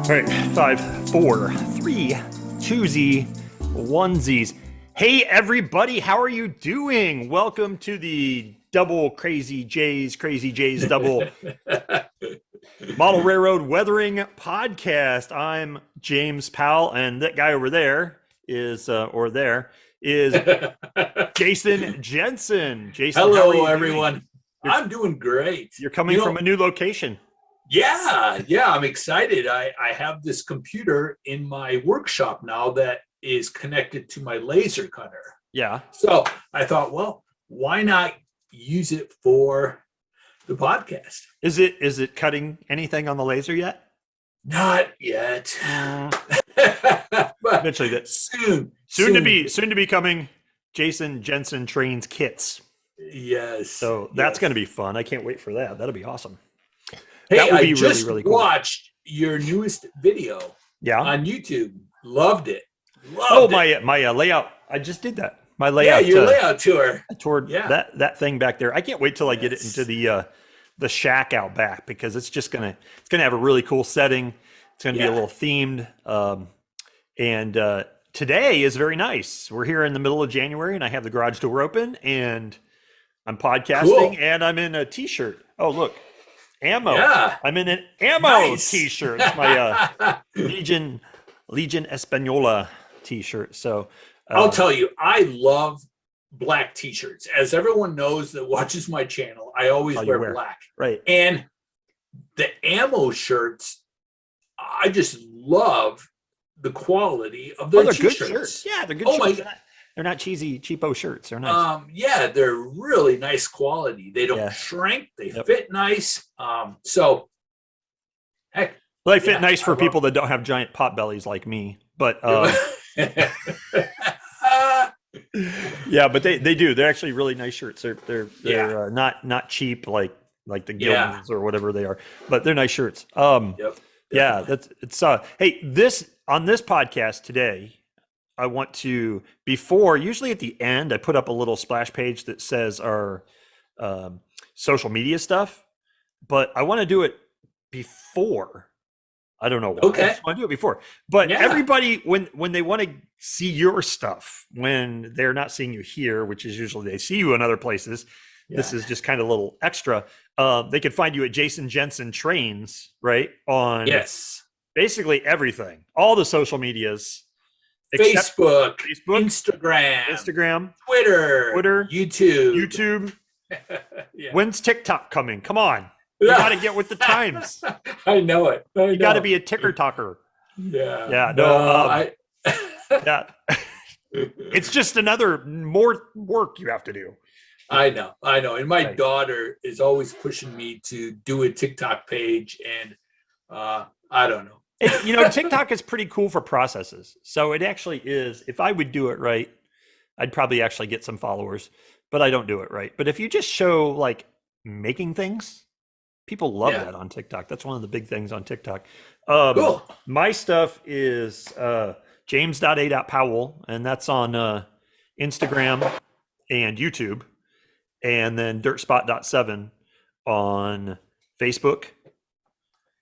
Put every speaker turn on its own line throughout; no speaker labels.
All right, 5, 4, 3, 2Z, 1Zs. Hey everybody, how are you doing? Welcome to the double Crazy J's double Model Railroad Weathering Podcast. I'm James Powell, and that guy over there is Jason Jensen. Jason, how are
Hello,
you
everyone.
doing?
I'm doing great.
You're coming from a new location.
Yeah, I'm excited. I have this computer in my workshop now that is connected to my laser cutter.
Yeah.
So I thought, well, why not use it for the podcast?
Is it cutting anything on the laser yet?
Not yet. But
Eventually, that soon to be coming. Jason Jensen trains kits.
Yes.
So that's going to be fun. I can't wait for that. That'll be awesome.
Hey,
that would be
I just
really cool.
Watched your newest video.
Yeah.
On YouTube. Loved it.
My layout. I just did that. My layout.
Yeah, your layout tour.
Toward that thing back there. I can't wait till I get it into the shack out back, because it's gonna have a really cool setting. It's gonna be a little themed. And today is very nice. We're here in the middle of January, and I have the garage door open, and I'm podcasting, and I'm in a t-shirt. Oh, look. Ammo. Yeah. I'm in an ammo t-shirt. It's my Legion Española t-shirt. So
I'll tell you, I love black t-shirts. As everyone knows that watches my channel, I always wear black.
Right.
And the ammo shirts, I just love the quality of their t-shirts.
Good shirts. Yeah, they're good shirts. They're not cheesy, cheapo shirts. They're nice.
They're really nice quality. They don't shrink. They fit nice. So, heck.
Well, they fit nice for people that don't have giant pot bellies like me. But yeah, but they do. They're actually really nice shirts. They're not cheap like the Gilmans or whatever they are. But they're nice shirts. Yeah, hey, on this podcast today, I want to, usually at the end, I put up a little splash page that says our social media stuff, but I want to do it before. I don't know why.
Okay.
I just want to do it before. But everybody, when they want to see your stuff, when they're not seeing you here, which is usually they see you in other places, this is just kind of a little extra. They could find you at Jason Jensen Trains, right? On basically everything, all the social medias.
Facebook, Instagram, Twitter, YouTube.
When's TikTok coming? Come on. You got to get with the times.
I know it.
You got to be a ticker talker.
Yeah.
It's just more work you have to do.
I know. And my daughter is always pushing me to do a TikTok page, and I don't know.
TikTok is pretty cool for processes. So it actually is. If I would do it right, I'd probably actually get some followers, but I don't do it right. But if you just show like making things, people love that on TikTok. That's one of the big things on TikTok.
Cool.
My stuff is james.a.powell, and that's on Instagram and YouTube, and then dirtspot.7 on Facebook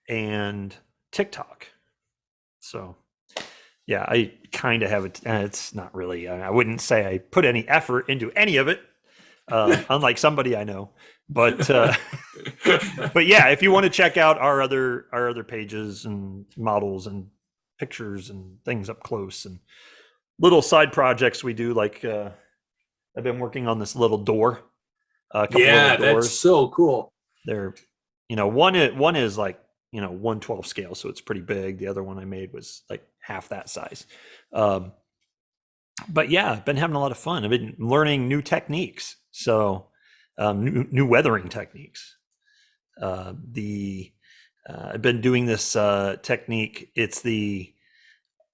and TikTok. So yeah, I kind of have it. It's not really, I wouldn't say I put any effort into any of it, unlike somebody I know, but yeah, if you want to check out our other pages and models and pictures and things up close and little side projects we do, like I've been working on this little door.
That's so cool.
They're, one is like, 1/12 scale, so it's pretty big. The other one I made was like half that size. But yeah, I've been having a lot of fun. I've been learning new techniques. So new weathering techniques. I've been doing this technique. It's the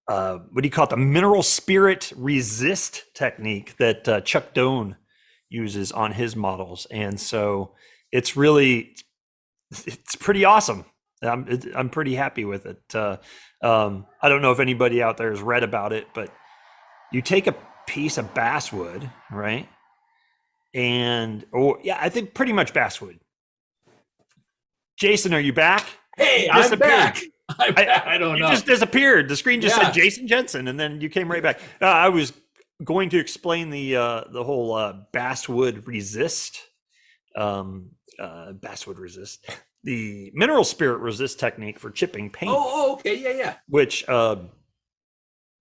what do you call it? The mineral spirit resist technique that Chuck Doan uses on his models. And so it's pretty awesome. I'm pretty happy with it. I don't know if anybody out there has read about it, but you take a piece of basswood, right? I think pretty much basswood. Jason, are you back?
Hey, I'm back. I don't
You
know.
just disappeared. The screen just said
Yeah.
Jason Jensen, and then you came right back. I was going to explain the whole basswood resist, basswood resist, the mineral spirit resist technique for chipping paint,
Okay. Yeah. Yeah.
which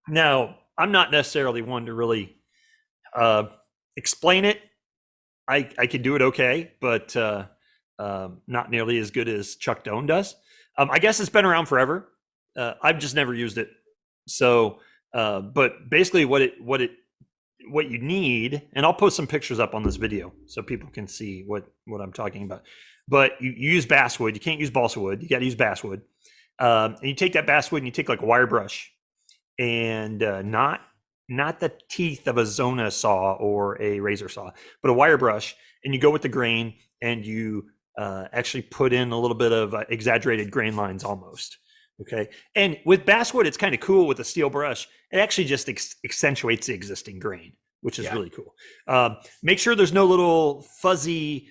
now I'm not necessarily one to really explain it. I can do it okay, but not nearly as good as Chuck Doan does. I guess it's been around forever. I've just never used it. So, but basically, what you need, and I'll post some pictures up on this video so people can see what I'm talking about. But you use basswood. You can't use balsa wood. You got to use basswood. And you take that basswood and you take like a wire brush, and not the teeth of a Zona saw or a razor saw, but a wire brush, and you go with the grain, and you actually put in a little bit of exaggerated grain lines almost. Okay. And with basswood, it's kind of cool with a steel brush. It actually just accentuates the existing grain, which is
Yeah.
really cool. Make sure there's no little fuzzy,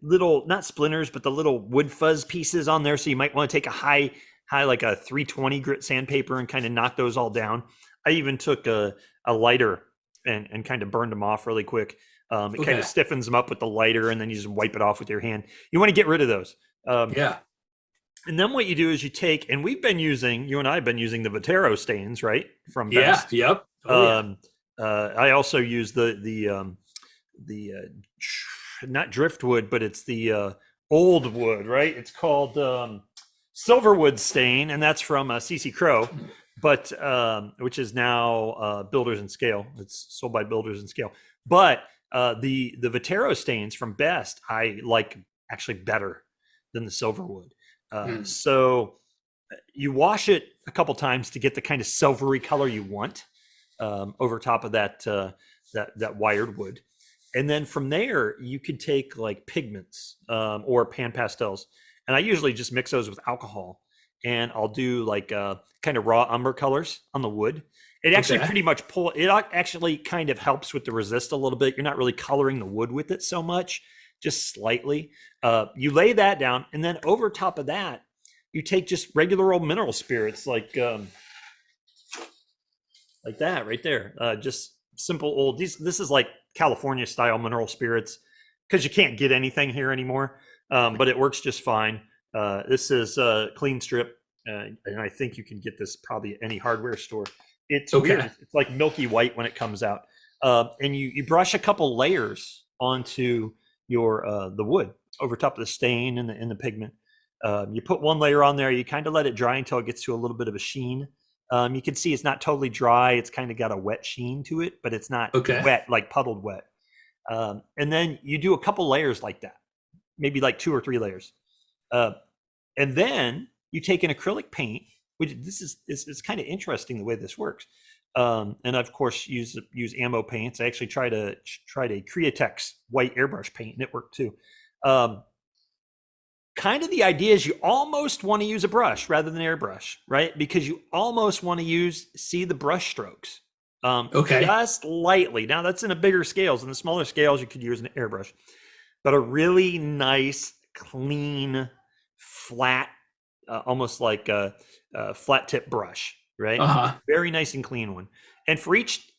little, not splinters, but the little wood fuzz pieces on there. So you might want to take a high, like a 320 grit sandpaper and kind of knock those all down. I even took a lighter and kind of burned them off really quick. It kind of stiffens them up with the lighter, and then you just wipe it off with your hand. You want to get rid of those.
Yeah.
And then what you do is you take, and you and I have been using the Viterro stains, right? From
Yeah.
Best.
Yep.
I also use the not driftwood, but it's the old wood, right? It's called Silverwood Stain, and that's from CC Crow, but which is now Builders and Scale. It's sold by Builders and Scale. But the Viterro stains from Best I like actually better than the Silverwood. So you wash it a couple times to get the kind of silvery color you want over top of that wired wood. And then from there, you could take like pigments or pan pastels. And I usually just mix those with alcohol. And I'll do like kind of raw umber colors on the wood. It actually pretty much it actually kind of helps with the resist a little bit. You're not really coloring the wood with it so much, just slightly. You lay that down, and then over top of that, you take just regular old mineral spirits like that right there. Just simple old. This is like California style mineral spirits because you can't get anything here anymore, but it works just fine. This is Clean Strip, and I think you can get this probably at any hardware store. It's weird. It's like milky white when it comes out, and you brush a couple layers onto your the wood over top of the stain and the pigment. You put one layer on there. You kind of let it dry until it gets to a little bit of a sheen. You can see it's not totally dry. It's kind of got a wet sheen to it, but it's not wet, like puddled wet. And then you do a couple layers like that, maybe like 2 or 3 layers. And then you take an acrylic paint, which it's kind of interesting the way this works. And of course use ammo paints. I actually tried a Createx white airbrush paint, and it worked too. Kind of the idea is you almost want to use a brush rather than airbrush, right? Because you almost want to see the brush strokes just lightly. Now that's in a bigger scales. In the smaller scales, you could use an airbrush, but a really nice, clean, flat, almost like a flat tip brush, right? Very nice and clean one. And for each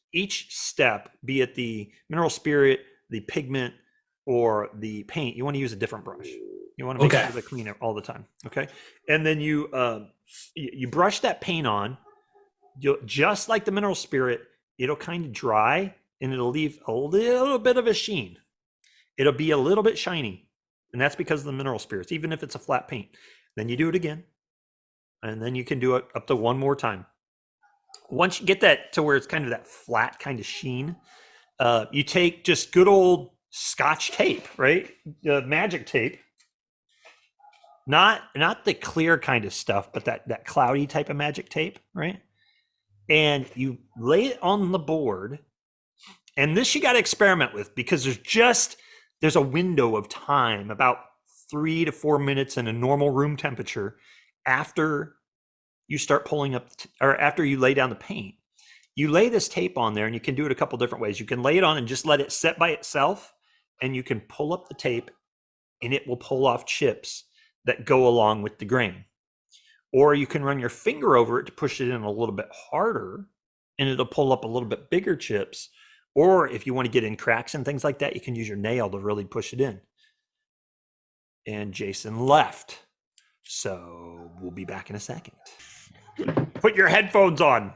step, be it the mineral spirit, the pigment, or the paint, you want to use a different brush. You want to make sure they're clean all the time. Okay. And then you brush that paint on, just like the mineral spirit, it'll kind of dry and it'll leave a little bit of a sheen. It'll be a little bit shiny. And that's because of the mineral spirits, even if it's a flat paint. Then you do it again. And then you can do it up to one more time. Once you get that to where it's kind of that flat kind of sheen, you take just good old Scotch tape, right? Magic tape. Not the clear kind of stuff, but that cloudy type of magic tape, right? And you lay it on the board. And this you got to experiment with, because there's a window of time, about 3 to 4 minutes in a normal room temperature, after you start pulling up, or after you lay down the paint. You lay this tape on there, and you can do it a couple different ways. You can lay it on and just let it set by itself, and you can pull up the tape, and it will pull off chips that go along with the grain. or you can run your finger over it to push it in a little bit harder, and it'll pull up a little bit bigger chips. Or if you want to get in cracks and things like that, you can use your nail to really push it in. And Jason left. So we'll be back in a second. Put your headphones on.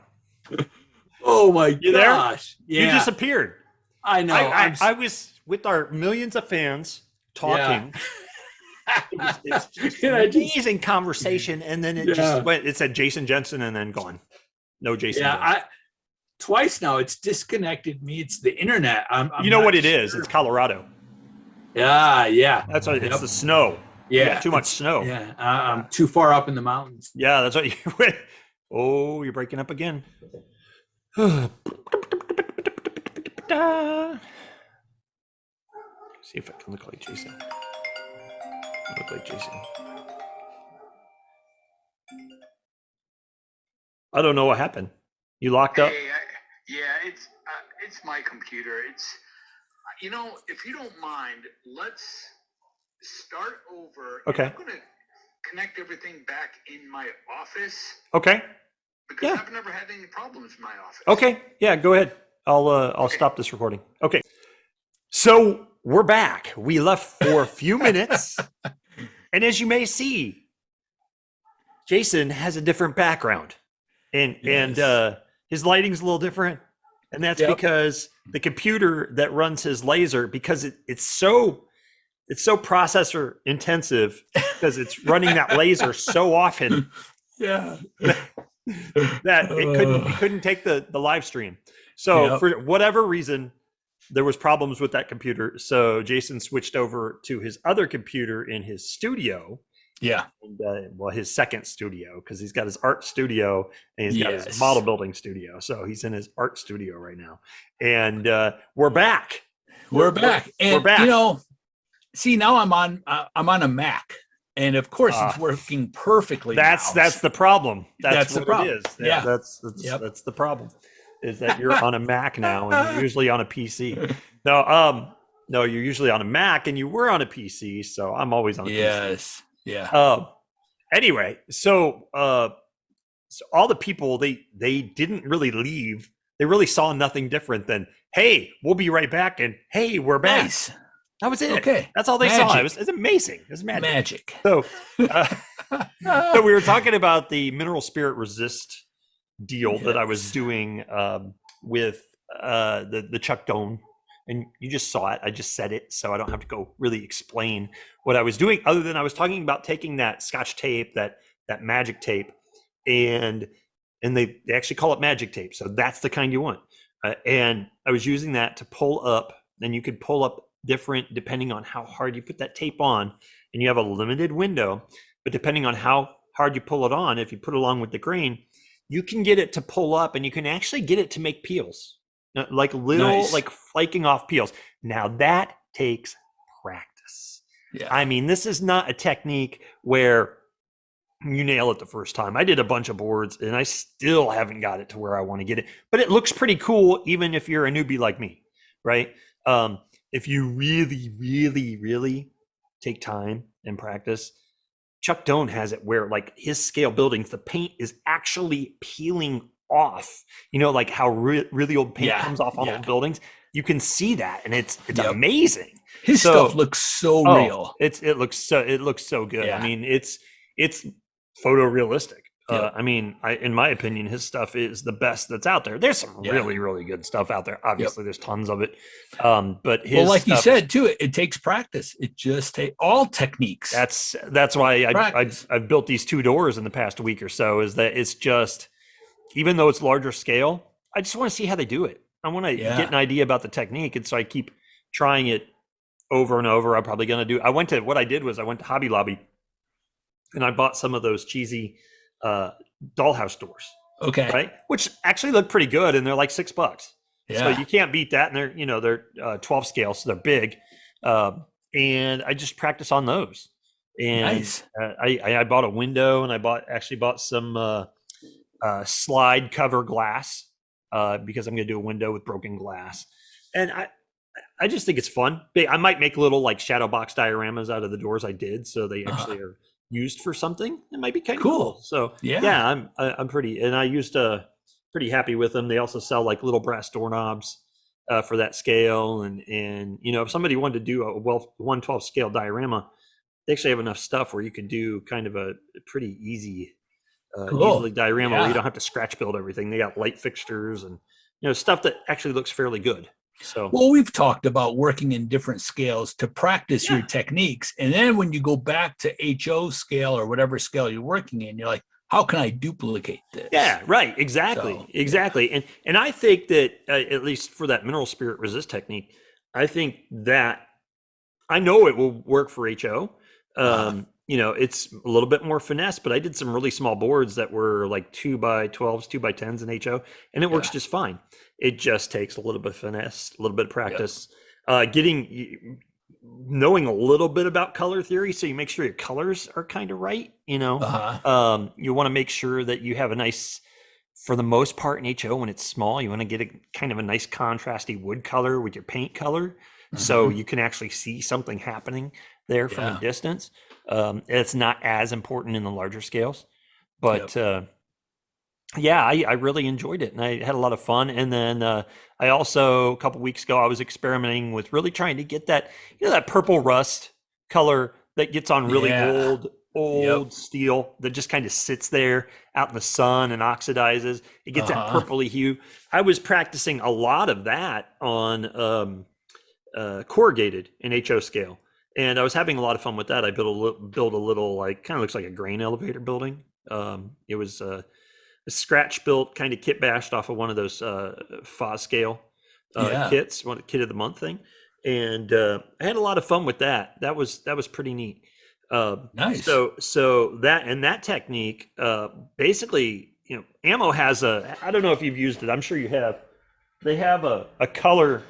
Oh my
You there?
gosh. Yeah.
You disappeared.
I know.
I was with our millions of fans talking. It's just amazing conversation. And then it just went, it said Jason Jensen and then gone. No Jason Jensen.
Twice now it's disconnected me. It's the internet.
You know what it is? It's Colorado.
Yeah.
That's what it's the snow.
Yeah.
Too much snow.
Yeah. I'm too far up in the mountains.
Yeah, that's what you went. Oh, you're breaking up again. See if I can look like Jason. Look like Jason. I don't know what happened. You locked up?
Yeah, it's my computer. It's, if you don't mind, let's start over.
Okay.
I'm gonna connect everything back in my office.
Okay.
Because I've never had any problems in my office.
Okay. Yeah, go ahead. I'll stop this recording. Okay. So we're back. We left for a few minutes. And as you may see, Jason has a different background. And his lighting's a little different. And that's because the computer that runs his laser, because it's so processor intensive, because it's running that laser so often.
Yeah.
That it couldn't take the live stream. So for whatever reason, there was problems with that computer. So Jason switched over to his other computer in his studio.
Yeah.
And, his second studio, because he's got his art studio and he's got his model building studio. So he's in his art studio right now. And we're back.
We're back. And
we're back.
See, now I'm on a Mac. And of course, it's working perfectly.
That's the problem. That's what
the problem.
it is.
Yeah,
that's the problem. Is that you're on a Mac now, and you're usually on a PC. No, you're usually on a Mac, and you were on a PC. So I'm always on a PC.
Yes. Yeah.
Anyway, so all the people they didn't really leave. They really saw nothing different than, hey, we'll be right back, and hey, we're back.
Nice.
That was it.
Okay.
That's all they saw. It's amazing. It's
magic.
So, so we were talking about the Mineral Spirit Resist deal that I was doing with the Chuck Doan, and you just saw it. I just said it, so I don't have to go really explain what I was doing, other than I was talking about taking that Scotch tape, that magic tape, and they actually call it magic tape. So that's the kind you want. And I was using that to pull up, and you could pull up different depending on how hard you put that tape on, and you have a limited window, but depending on how hard you pull it on, if you put it along with the grain, you can get it to pull up, and you can actually get it to make peels, like little like flaking off peels. Now that takes practice.
Yeah.
I mean, this is not a technique where you nail it the first time. I did a bunch of boards and I still haven't got it to where I want to get it, but it looks pretty cool even if you're a newbie like me, right? If you really, really, really take time and practice, Chuck Doan has it where, like, his scale buildings, the paint is actually peeling off. You know, like how really old paint comes off on old buildings. You can see that, and it's amazing.
His stuff looks so real.
It looks so good.
Yeah.
I mean, it's photorealistic. I mean, in my opinion, his stuff is the best that's out there. There's some really, really good stuff out there. Obviously, there's tons of it. But his
like you said too, it takes practice. It just takes all techniques.
That's why I've built these 2 doors in the past week or so. Is that it's just, even though it's larger scale, I just want to see how they do it. I want to get an idea about the technique, and so I keep trying it over and over. I'm probably going to do. What I did was I went to Hobby Lobby, and I bought some of those cheesy dollhouse doors.
Okay.
Right. Which actually look pretty good, and they're like $6.
Yeah.
So you can't beat that. And they're 12 scale, so they're big. And I just practice on those. And
nice.
I bought a window, and I bought some slide cover glass because I'm going to do a window with broken glass. And I just think it's fun. I might make little like shadow box dioramas out of the doors I did, so they actually are used for something, it might be kind of
Cool.
cool. So
Yeah.
I'm pretty, and I used pretty happy with them. They also sell like little brass doorknobs for that scale, and you know, if somebody wanted to do a 1/12 scale diorama, they actually have enough stuff where you can do kind of a pretty
Cool.
easily diorama where you
Yeah.
don't have to scratch build everything. They got light fixtures and, you know, stuff that actually looks fairly good. So
Well, we've talked about working in different scales to practice your
Yeah.
techniques. And then when you go back to HO scale or whatever scale you're working in, you're like, how can I duplicate this?
yeah, right, exactly,
So,
exactly. And I think that at least for that mineral spirit resist technique, I think that I know it will work for HO. You know, it's a little bit more finesse, but I did some really small boards that were like 2x12s, 2x10s in HO, and it works
Yeah.
just fine. It just takes a little bit of finesse, a little bit of practice, knowing a little bit about color theory, so you make sure your colors are kind of right. You know, you want to make sure that you have a nice, for the most part in HO, when it's small, you want to get a kind of a nice contrasty wood color with your paint color, so you can actually see something happening there from a distance. It's not as important in the larger scales, but yeah, I really enjoyed it, and I had a lot of fun. And then I also, a couple weeks ago, I was experimenting with really trying to get that, you know, that purple rust color that gets on really old steel that just kind of sits there out in the sun and oxidizes. It gets that purpley hue. I was practicing a lot of that on corrugated in HO scale, and I was having a lot of fun with that. I built a little, like, kind of looks like a grain elevator building. It was a scratch built, kind of kit bashed off of one of those FA scale kits, one kit of the month thing, and I had a lot of fun with that. That was pretty neat.
Nice.
So that technique, basically, you know, Ammo has I don't know if you've used it. I'm sure you have. They have a color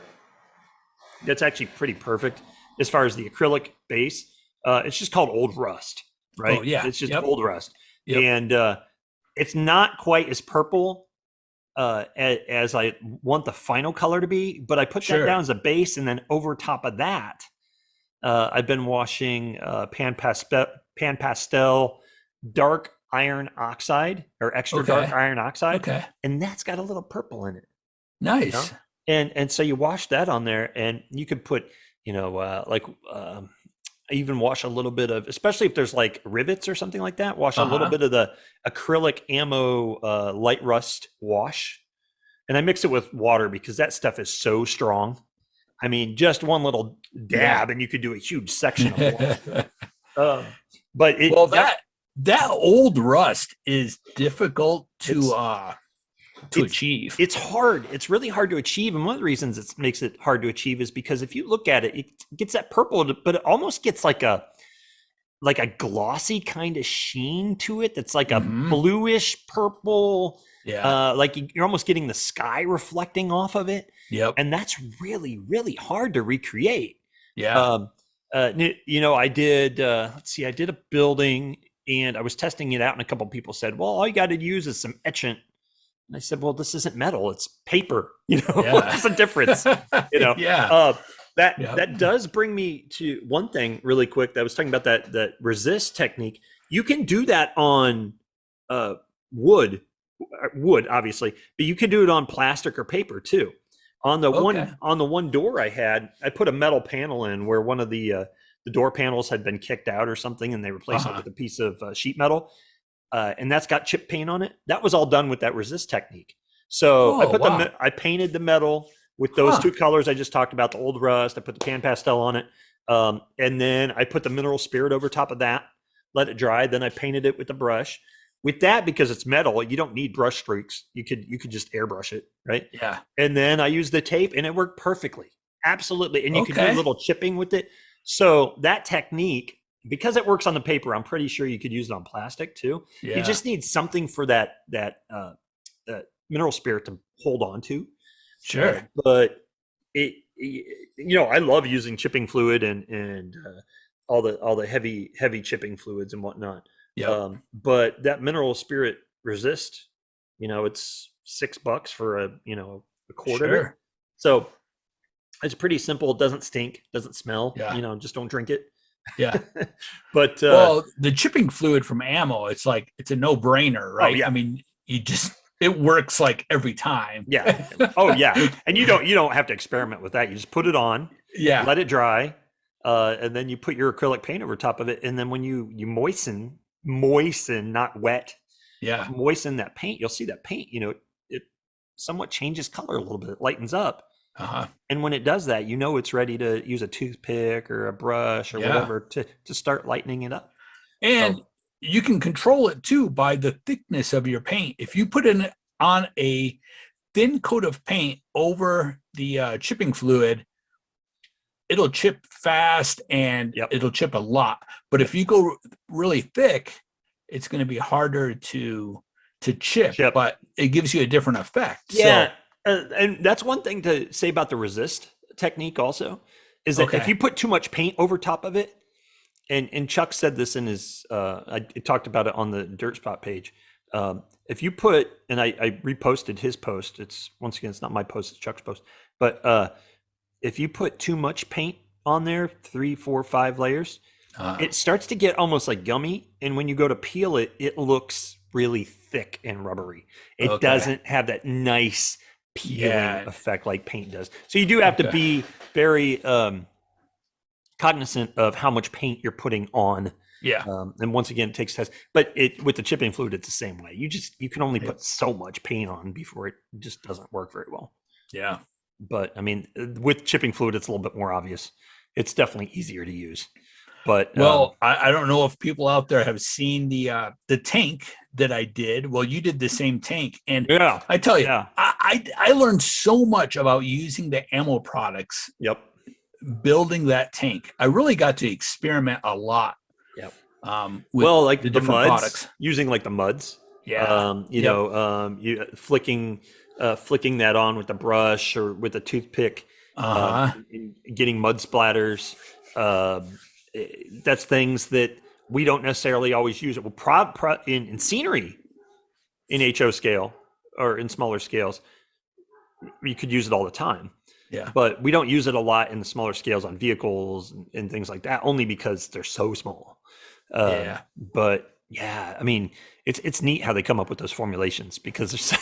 that's actually pretty perfect as far as the acrylic base. It's just called Old Rust, right?
Oh, yeah.
It's just Old Rust,
Yep.
and it's not quite as purple as I want the final color to be, but I put that down as a base, and then over top of that, I've been washing pan pastel dark iron oxide, or extra dark iron oxide, and that's got a little purple in it.
Nice.
You know? And so you wash that on there, and you could put, you know, I even wash a little bit of, especially if there's like rivets or something like that, wash a little bit of the acrylic Ammo light rust wash. And I mix it with water because that stuff is so strong. I mean, just one little dab and you could do a huge section of wash. But
that old rust is difficult to achieve.
It's hard. It's really hard to achieve. And one of the reasons it makes it hard to achieve is because if you look at it, it gets that purple, but it almost gets like a glossy kind of sheen to it. That's like a bluish purple. Like you're almost getting the sky reflecting off of it. And that's really, really hard to recreate. You know, I did, I did a building and I was testing it out, and a couple of people said, well, all you got to use is some etchant. And I said, well, this isn't metal, it's paper. You know, what's the difference? You know, that does bring me to one thing really quick that I was talking about, that resist technique. You can do that on wood, obviously, but you can do it on plastic or paper too. On the one door I had, I put a metal panel in where one of the door panels had been kicked out or something, and they replaced it with a piece of sheet metal. And that's got chip paint on it. That was all done with that resist technique. So I painted the metal with those two colors I just talked about, the Old Rust. I put the pan pastel on it, and then I put the mineral spirit over top of that. Let it dry. Then I painted it with the brush. With that, because it's metal, you don't need brush streaks. You could just airbrush it, right? And then I used the tape, and it worked perfectly, absolutely. And you could do a little chipping with it. So that technique, because it works on the paper, I'm pretty sure you could use it on plastic too. You just need something for that mineral spirit to hold on to. But you know, I love using chipping fluid and all the heavy chipping fluids and whatnot. But that mineral spirit resist, you know, it's $6 for a quart of it. So it's pretty simple. It doesn't stink, doesn't smell. You know, just don't drink it.
Yeah.
But
Well, the chipping fluid from ammo, it's a no-brainer, right?
yeah.
I mean, it works like every time.
yeah. Oh yeah. And you don't have to experiment with that. You just put it on,
Yeah.
let it dry, and then you put your acrylic paint over top of it. And then when you moisten, not wet,
Yeah.
moisten that paint, you'll see that paint, it somewhat changes color a little bit. It lightens up.
Uh-huh.
And when it does that, it's ready to use a toothpick or a brush or
Yeah.
whatever to start lightening it up.
And
So,
you can control it too by the thickness of your paint. If you put on a thin coat of paint over the chipping fluid, it'll chip fast and
Yep.
it'll chip a lot. But if you go really thick, it's going to be harder to chip, but it gives you a different effect.
Yeah. So, and that's one thing to say about the resist technique also, is that if you put too much paint over top of it, and Chuck said this in his, I talked about it on the Dirt Spot page. If you put, and I reposted his post, it's not my post, it's Chuck's post. But if you put too much paint on there, 3, 4, 5 layers, it starts to get almost like gummy. And when you go to peel it, it looks really thick and rubbery. It doesn't have that nice peeling effect like paint does. So you do have to be very cognizant of how much paint you're putting on.
Yeah.
And once again, it takes tests. But with the chipping fluid, it's the same way. You can only put so much paint on before it just doesn't work very well.
Yeah.
But I mean, with chipping fluid, it's a little bit more obvious. It's definitely easier to use. But
I don't know if people out there have seen the tank that I did. Well, you did the same tank, and I tell you, I learned so much about using the ammo products.
Yep.
Building that tank, I really got to experiment a lot.
Yep.
With
like
the
different
muds,
products, using like the muds.
Yeah.
You flicking that on with the brush or with a toothpick. Getting mud splatters. That's things that we don't necessarily always use. It will in scenery, in HO scale or in smaller scales, you could use it all the time.
Yeah.
But we don't use it a lot in the smaller scales on vehicles and things like that, only because they're so small. But yeah, I mean, it's neat how they come up with those formulations, because they're so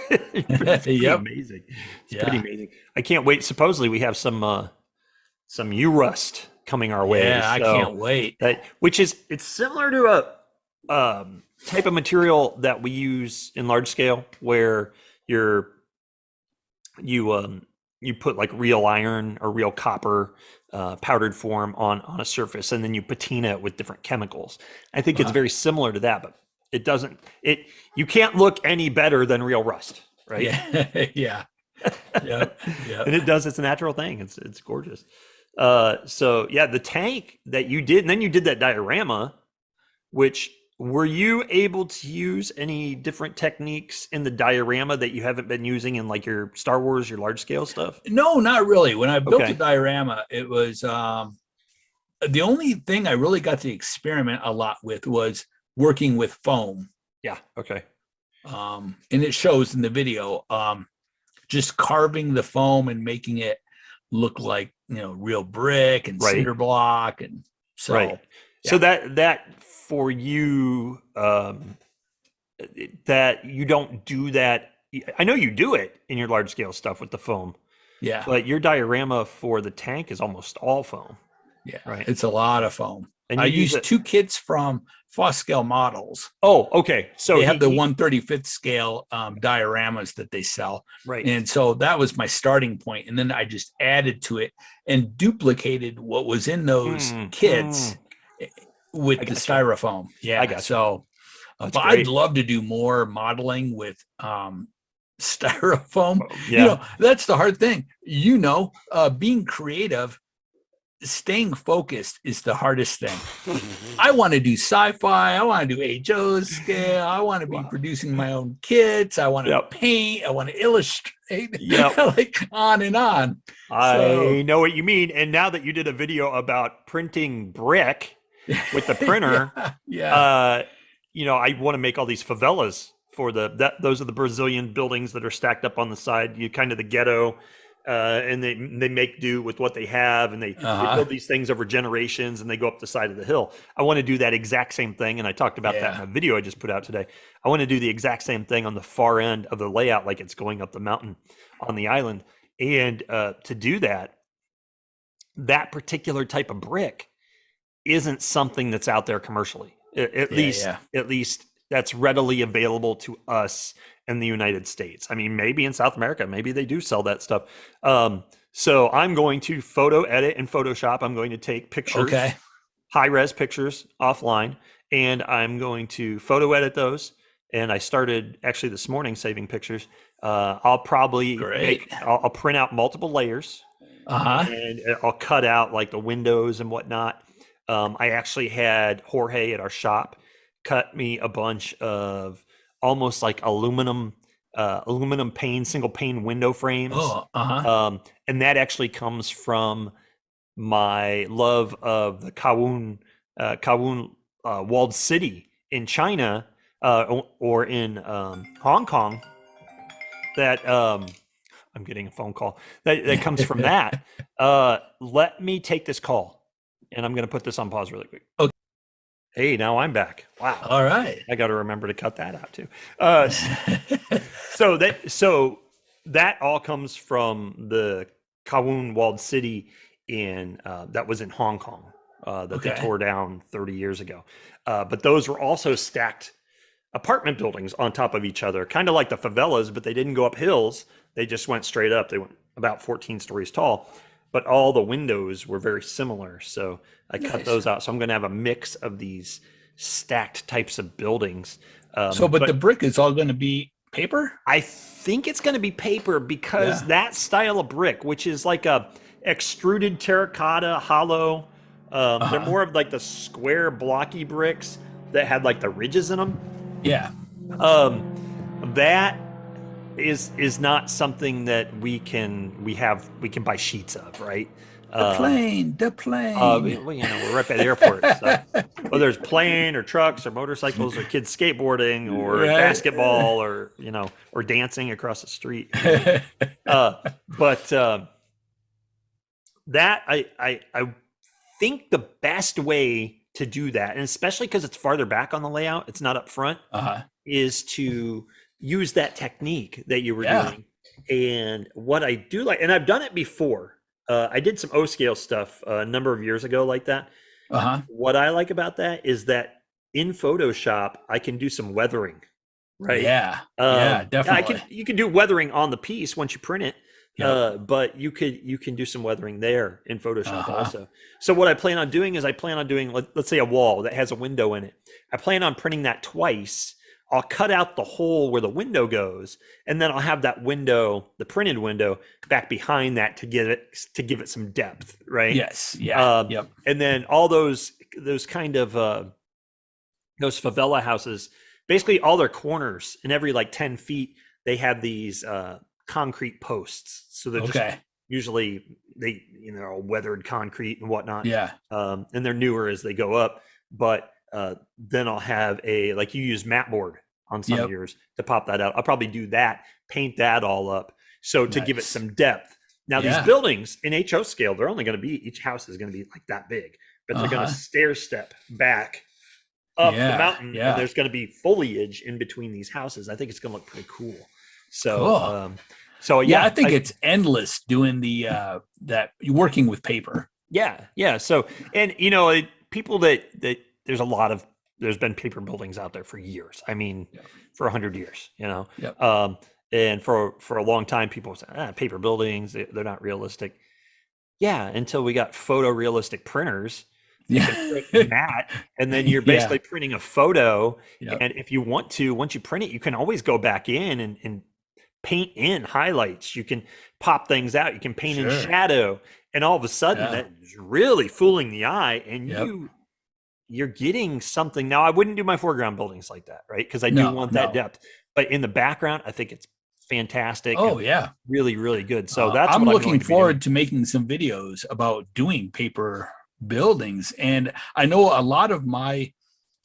pretty amazing. It's pretty amazing. I can't wait. Supposedly we have some U-Rust coming our way.
Yeah, I can't wait.
It's similar to a type of material that we use in large scale, where you put like real iron or real copper powdered form on a surface, and then you patina it with different chemicals. I think it's very similar to that, but you can't look any better than real rust, right?
Yeah.
And it does. It's a natural thing. It's gorgeous. So yeah, the tank that you did, and then you did that diorama, which, were you able to use any different techniques in the diorama that you haven't been using in like your Star Wars, your large scale stuff?
No, not really. When I built the diorama, it was the only thing I really got to experiment a lot with was working with foam.
Yeah. Okay.
And it shows in the video, just carving the foam and making it look like, real brick and cinder block. And so,
so that for you, that you don't do that. I know you do it in your large scale stuff with the foam.
Yeah.
But your diorama for the tank is almost all foam.
Yeah.
Right.
It's a lot of foam.
And
I used 2 kits from Foscale Models.
Oh, okay. So
they have the 1/35th scale dioramas that they sell.
Right.
And so that was my starting point. And then I just added to it and duplicated what was in those kits with the styrofoam. Yeah.
I got
so but I'd love to do more modeling with styrofoam.
Yeah.
That's the hard thing. Being creative, staying focused is the hardest thing. I want to do sci-fi. I want to do HO scale. I want to be producing my own kits. I want to paint. I want to illustrate. Like on and on.
I know what you mean. And now that you did a video about printing brick with the printer, I want to make all these favelas for those are the Brazilian buildings that are stacked up on the side. You kind of the ghetto and they make do with what they have, and they build these things over generations, and they go up the side of the hill. I want to do that exact same thing, and I talked about that in a video I just put out today. I want to do the exact same thing on the far end of the layout, like it's going up the mountain on the island. And to do that, that particular type of brick isn't something that's out there commercially. At least that's readily available to us in the United States. I mean, maybe in South America, maybe they do sell that stuff. So I'm going to photo edit in Photoshop. I'm going to take pictures, high res pictures offline, and I'm going to photo edit those. And I started actually this morning saving pictures. I'll probably I'll print out multiple layers, and I'll cut out like the windows and whatnot. I actually had Jorge at our shop cut me a bunch of almost like aluminum pane, single pane window frames. And that actually comes from my love of the Kowloon walled city in China, or in Hong Kong. That I'm getting a phone call that comes from that. Let me take this call, and I'm going to put this on pause really quick.
Okay.
Hey, now I'm back. Wow.
All right.
I got to remember to cut that out too. So that all comes from the Kowloon walled city that was in Hong Kong that they tore down 30 years ago. But those were also stacked apartment buildings on top of each other, kind of like the favelas, but they didn't go up hills. They just went straight up. They went about 14 stories tall, but all the windows were very similar. So I cut those out. So I'm going to have a mix of these stacked types of buildings.
But the brick is all going to be paper?
I think it's going to be paper because that style of brick, which is like a extruded terracotta hollow, they're more of like the square blocky bricks that had like the ridges in them.
Yeah.
That is not something that we can buy sheets of, right?
The plane.
Well, we're right by the airport. So whether it's plane or trucks or motorcycles or kids skateboarding or basketball or or dancing across the street. But that I think the best way to do that, and especially because it's farther back on the layout, it's not up front, is to use that technique that you were doing. And what I do like, and I've done it before. I did some O-scale stuff a number of years ago like that. What I like about that is that in Photoshop, I can do some weathering, right?
Definitely.
You can do weathering on the piece once you print it. But you can do some weathering there in Photoshop also. So what I plan on doing is let's say a wall that has a window in it. I plan on printing that twice. I'll cut out the hole where the window goes, and then I'll have that window, the printed window, back behind that to give it some depth, right?
Yes. Yeah.
And then all those kind of those favela houses, basically all their corners in every like 10 feet, they have these concrete posts. So they're just usually all weathered concrete and whatnot. And they're newer as they go up. But then I'll have you use mat board on some of yours to pop that out. I'll probably do that, paint that all up. So to give it some depth. Now these buildings in HO scale, they're only going to be, each house is going to be like that big, but they're going to stair step back up the mountain. And there's going to be foliage in between these houses. I think it's going to look pretty cool. So, I think
it's endless doing that working with paper.
Yeah. So, and people that there's been paper buildings out there for years. I mean, for 100 years, and for a long time, people say, paper buildings, they're not realistic. Yeah. Until we got photorealistic printers. That, and then you're basically printing a photo. And if you want to, once you print it, you can always go back in and paint in highlights. You can pop things out. You can paint in shadow, and all of a sudden that's really fooling the eye, and you're getting something. Now, I wouldn't do my foreground buildings like that, right? Because I do want that depth. But in the background, I think it's fantastic. Really, really good. So that's
I'm
what
looking forward to making some videos about doing paper buildings. And I know a lot of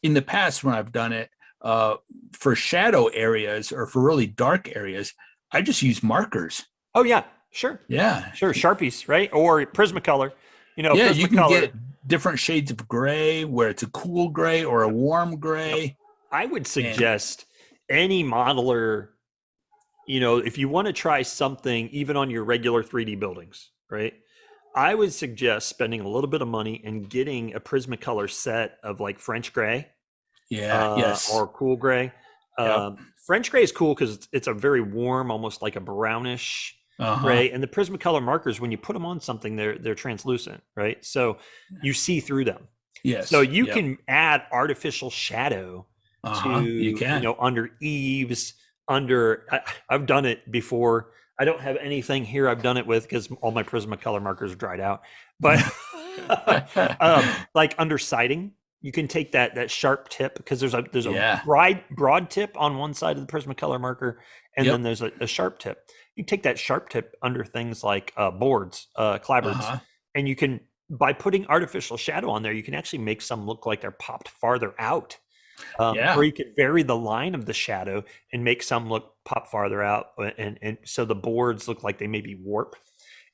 in the past when I've done it for shadow areas or for really dark areas, I just use markers.
Oh yeah, Sure.
Yeah.
Sure. Sharpies, right? Or Prismacolor. You know,
Yeah, you can
Prismacolor.
get different shades of gray where it's a cool gray or a warm gray.
I would suggest any modeler, you know, if you want to try something even on your regular 3D buildings, right? I would suggest spending a little bit of money and getting a Prismacolor set of like French gray
Yeah. Yes.
or cool gray.
Yep.
French gray is cool because it's a very warm, almost like a brownish gray. And the Prismacolor markers, when you put them on something, they're translucent, right? So you see through them.
Yes.
So you can add artificial shadow to,
you can.
know, under eaves, under. I've done it before. I don't have anything here I've done it with because all my Prismacolor markers are dried out. But like under siding, you can take that sharp tip because there's a broad tip on one side of the Prismacolor marker, and then there's a sharp tip. You take that sharp tip under things like boards, clapboards, and you can, by putting artificial shadow on there, you can actually make some look like they're popped farther out. Or you could vary the line of the shadow and make some look pop farther out, and so the boards look like they may be warp.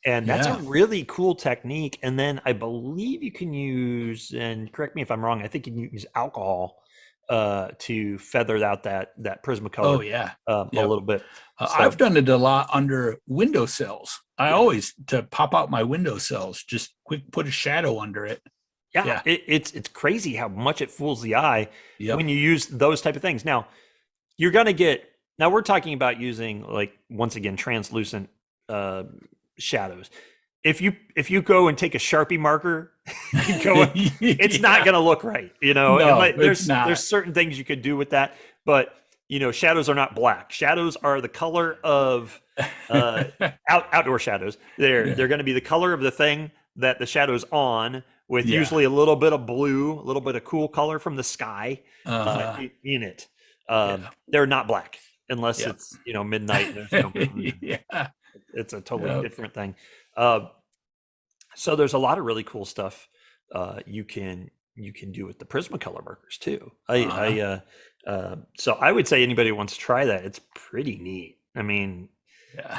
And that's a really cool technique. And then I believe you can use, and correct me if I'm wrong, I think you can use alcohol to feather out that Prismacolor a little bit. So,
I've done it a lot under windowsills. I always, to pop out my windowsills, just put a shadow under it.
It's crazy how much it fools the eye when you use those type of things. Now you're going to get, now we're talking about using, like, once again, translucent shadows. If you go and take a Sharpie marker, it's not going to look right. You know,
no,
there's certain things you could do with that, but you know, shadows are not black. Shadows are the color of outdoor shadows. They're going to be the color of the thing that the shadow's on, with usually a little bit of blue, a little bit of cool color from the sky in it. They're not black unless it's, you know, midnight. And there's no moon. It's a totally different thing. So there's a lot of really cool stuff you can do with the Prismacolor markers too. So I would say anybody who wants to try that, it's pretty neat. I mean,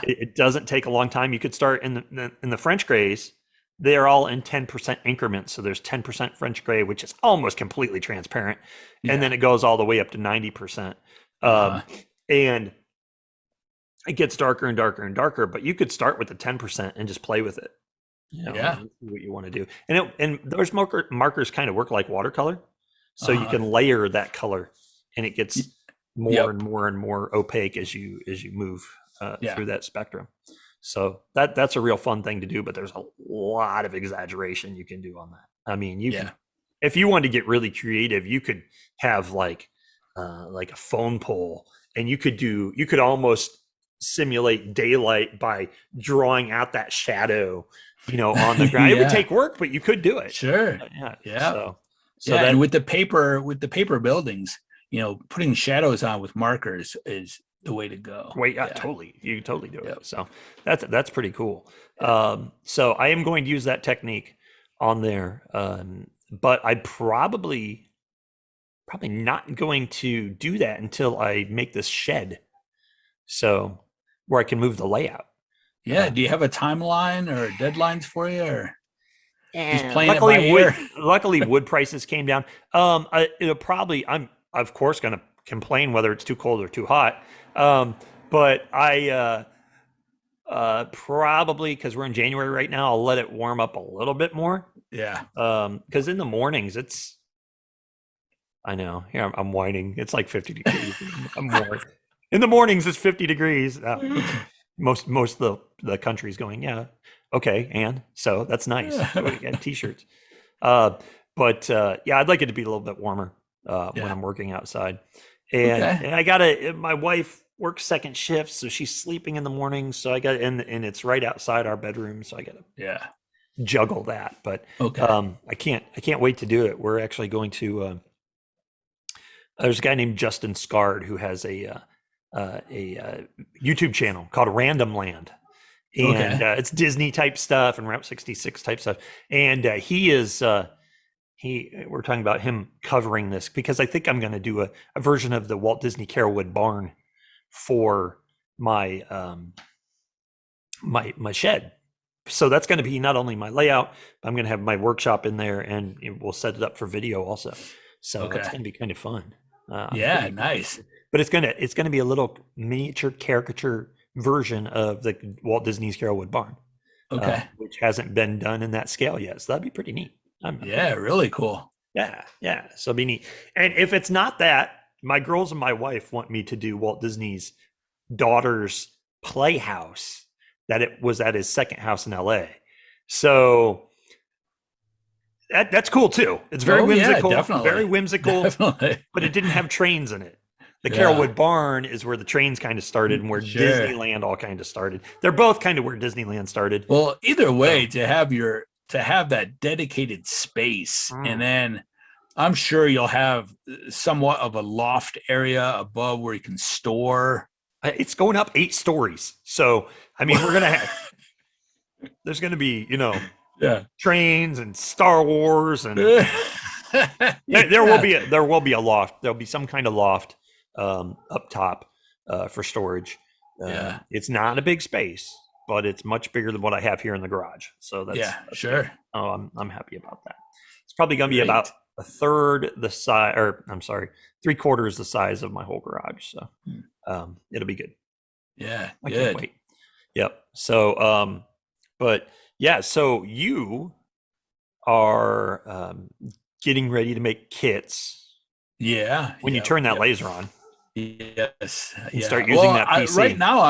it doesn't take a long time. You could start in the French grays. They're all in 10% increments. So there's 10% French gray, which is almost completely transparent. And then it goes all the way up to 90%. And it gets darker and darker and darker, but you could start with the 10% and just play with it. You know, what you want to do. And those markers kind of work like watercolor. So you can layer that color, and it gets more and more and more opaque as you move through that spectrum. So that's a real fun thing to do, but there's a lot of exaggeration you can do on that. I mean, you can, if you wanted to get really creative, you could have like a phone pole, and you could almost simulate daylight by drawing out that shadow, you know, on the ground. It would take work, but you could do it.
Sure. So and with the paper buildings, you know, putting shadows on with markers is the way to go.
Totally. You can totally do it. So that's pretty cool. So I am going to use that technique on there. But I probably not going to do that until I make this shed. So where I can move the layout.
Do you have a timeline or deadlines for you, or just playing
luckily,
it by ear?
Luckily wood prices came down. It'll probably, I'm of course going to complain whether it's too cold or too hot. But I probably, because we're in January right now, I'll let it warm up a little bit more. Because in the mornings I know. Yeah, I'm whining. It's like 50 degrees. I'm more. In the mornings, it's 50 degrees. Most of the country's going, okay, and so that's nice. We got t-shirts. But I'd like it to be a little bit warmer when I'm working outside. And I my wife works second shift, so she's sleeping in the morning. So I got, and it's right outside our bedroom, so I got to juggle that. But I can't wait to do it. We're actually going to. There's a guy named Justin Scard who has a YouTube channel called Random Land, and it's Disney type stuff and Route 66 type stuff. And we're talking about him covering this, because I think I'm going to do a version of the Walt Disney Carolwood barn for my my shed. So that's going to be not only my layout, but I'm going to have my workshop in there, and we'll set it up for video also. So it's
Okay.
going to be kind of fun. I'm
Yeah,
pretty-
nice.
But it's gonna be a little miniature caricature version of the Walt Disney's Carolwood Barn,
Okay.
which hasn't been done in that scale yet. So that'd be pretty neat.
Yeah, really cool.
Yeah. So it'd be neat. And if it's not that, my girls and my wife want me to do Walt Disney's daughter's playhouse that it was at his second house in LA. So that's cool too. It's very whimsical,
definitely.
very whimsical,
Definitely.
but it didn't have trains in it. The
Yeah.
Carolwood Barn is where the trains kind of started and where
Sure.
Disneyland all kind of started. They're both kind of where Disneyland started.
Well, either way, to have that dedicated space, and then I'm sure you'll have somewhat of a loft area above where you can store.
It's going up 8 stories. So, I mean, we're going to have, there's going to be,
Yeah.
trains and Star Wars, and there will be a loft. There'll be some kind of loft up top for storage.
Yeah.
It's not a big space, but it's much bigger than what I have here in the garage. So that's
sure.
good. Oh, I'm happy about that. It's probably going to be
Great.
about a third the size, or I'm sorry, 3/4 the size of my whole garage. So it'll be good.
Yeah.
I
Good.
can't wait. Yep. So, but yeah, so you are getting ready to make kits
Yeah.
when you
yeah,
turn that
yeah.
laser on.
Yes.
And start using that PC.
Right now,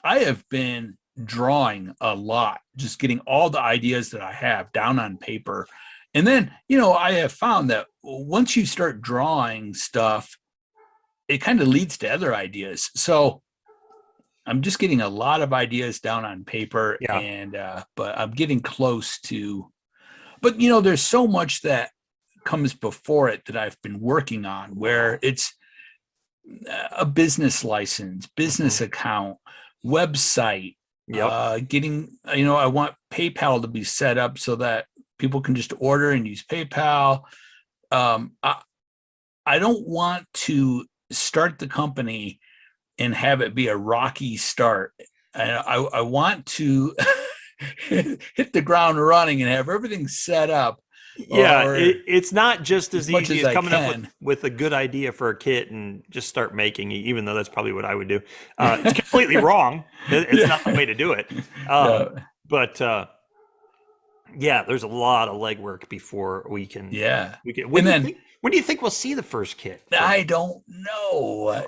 I have been drawing a lot, just getting all the ideas that I have down on paper. And then, I have found that once you start drawing stuff, it kind of leads to other ideas. So I'm just getting a lot of ideas down on paper,
Yeah.
and but I'm getting close to. But there's so much that comes before it that I've been working on, where it's a business license, business account, website.
Yep.
Getting, I want PayPal to be set up so that people can just order and use PayPal. I don't want to start the company and have it be a rocky start. I want to hit the ground running and have everything set up.
Yeah,
or
it's not just as
much
easy
as
as
I
coming up
can.
with a good idea for a kit and just start making it, even though that's probably what I would do. It's completely wrong. It's not the way to do it. But yeah, there's a lot of legwork before we can.
Yeah.
When do you think we'll see the first kit?
I don't know,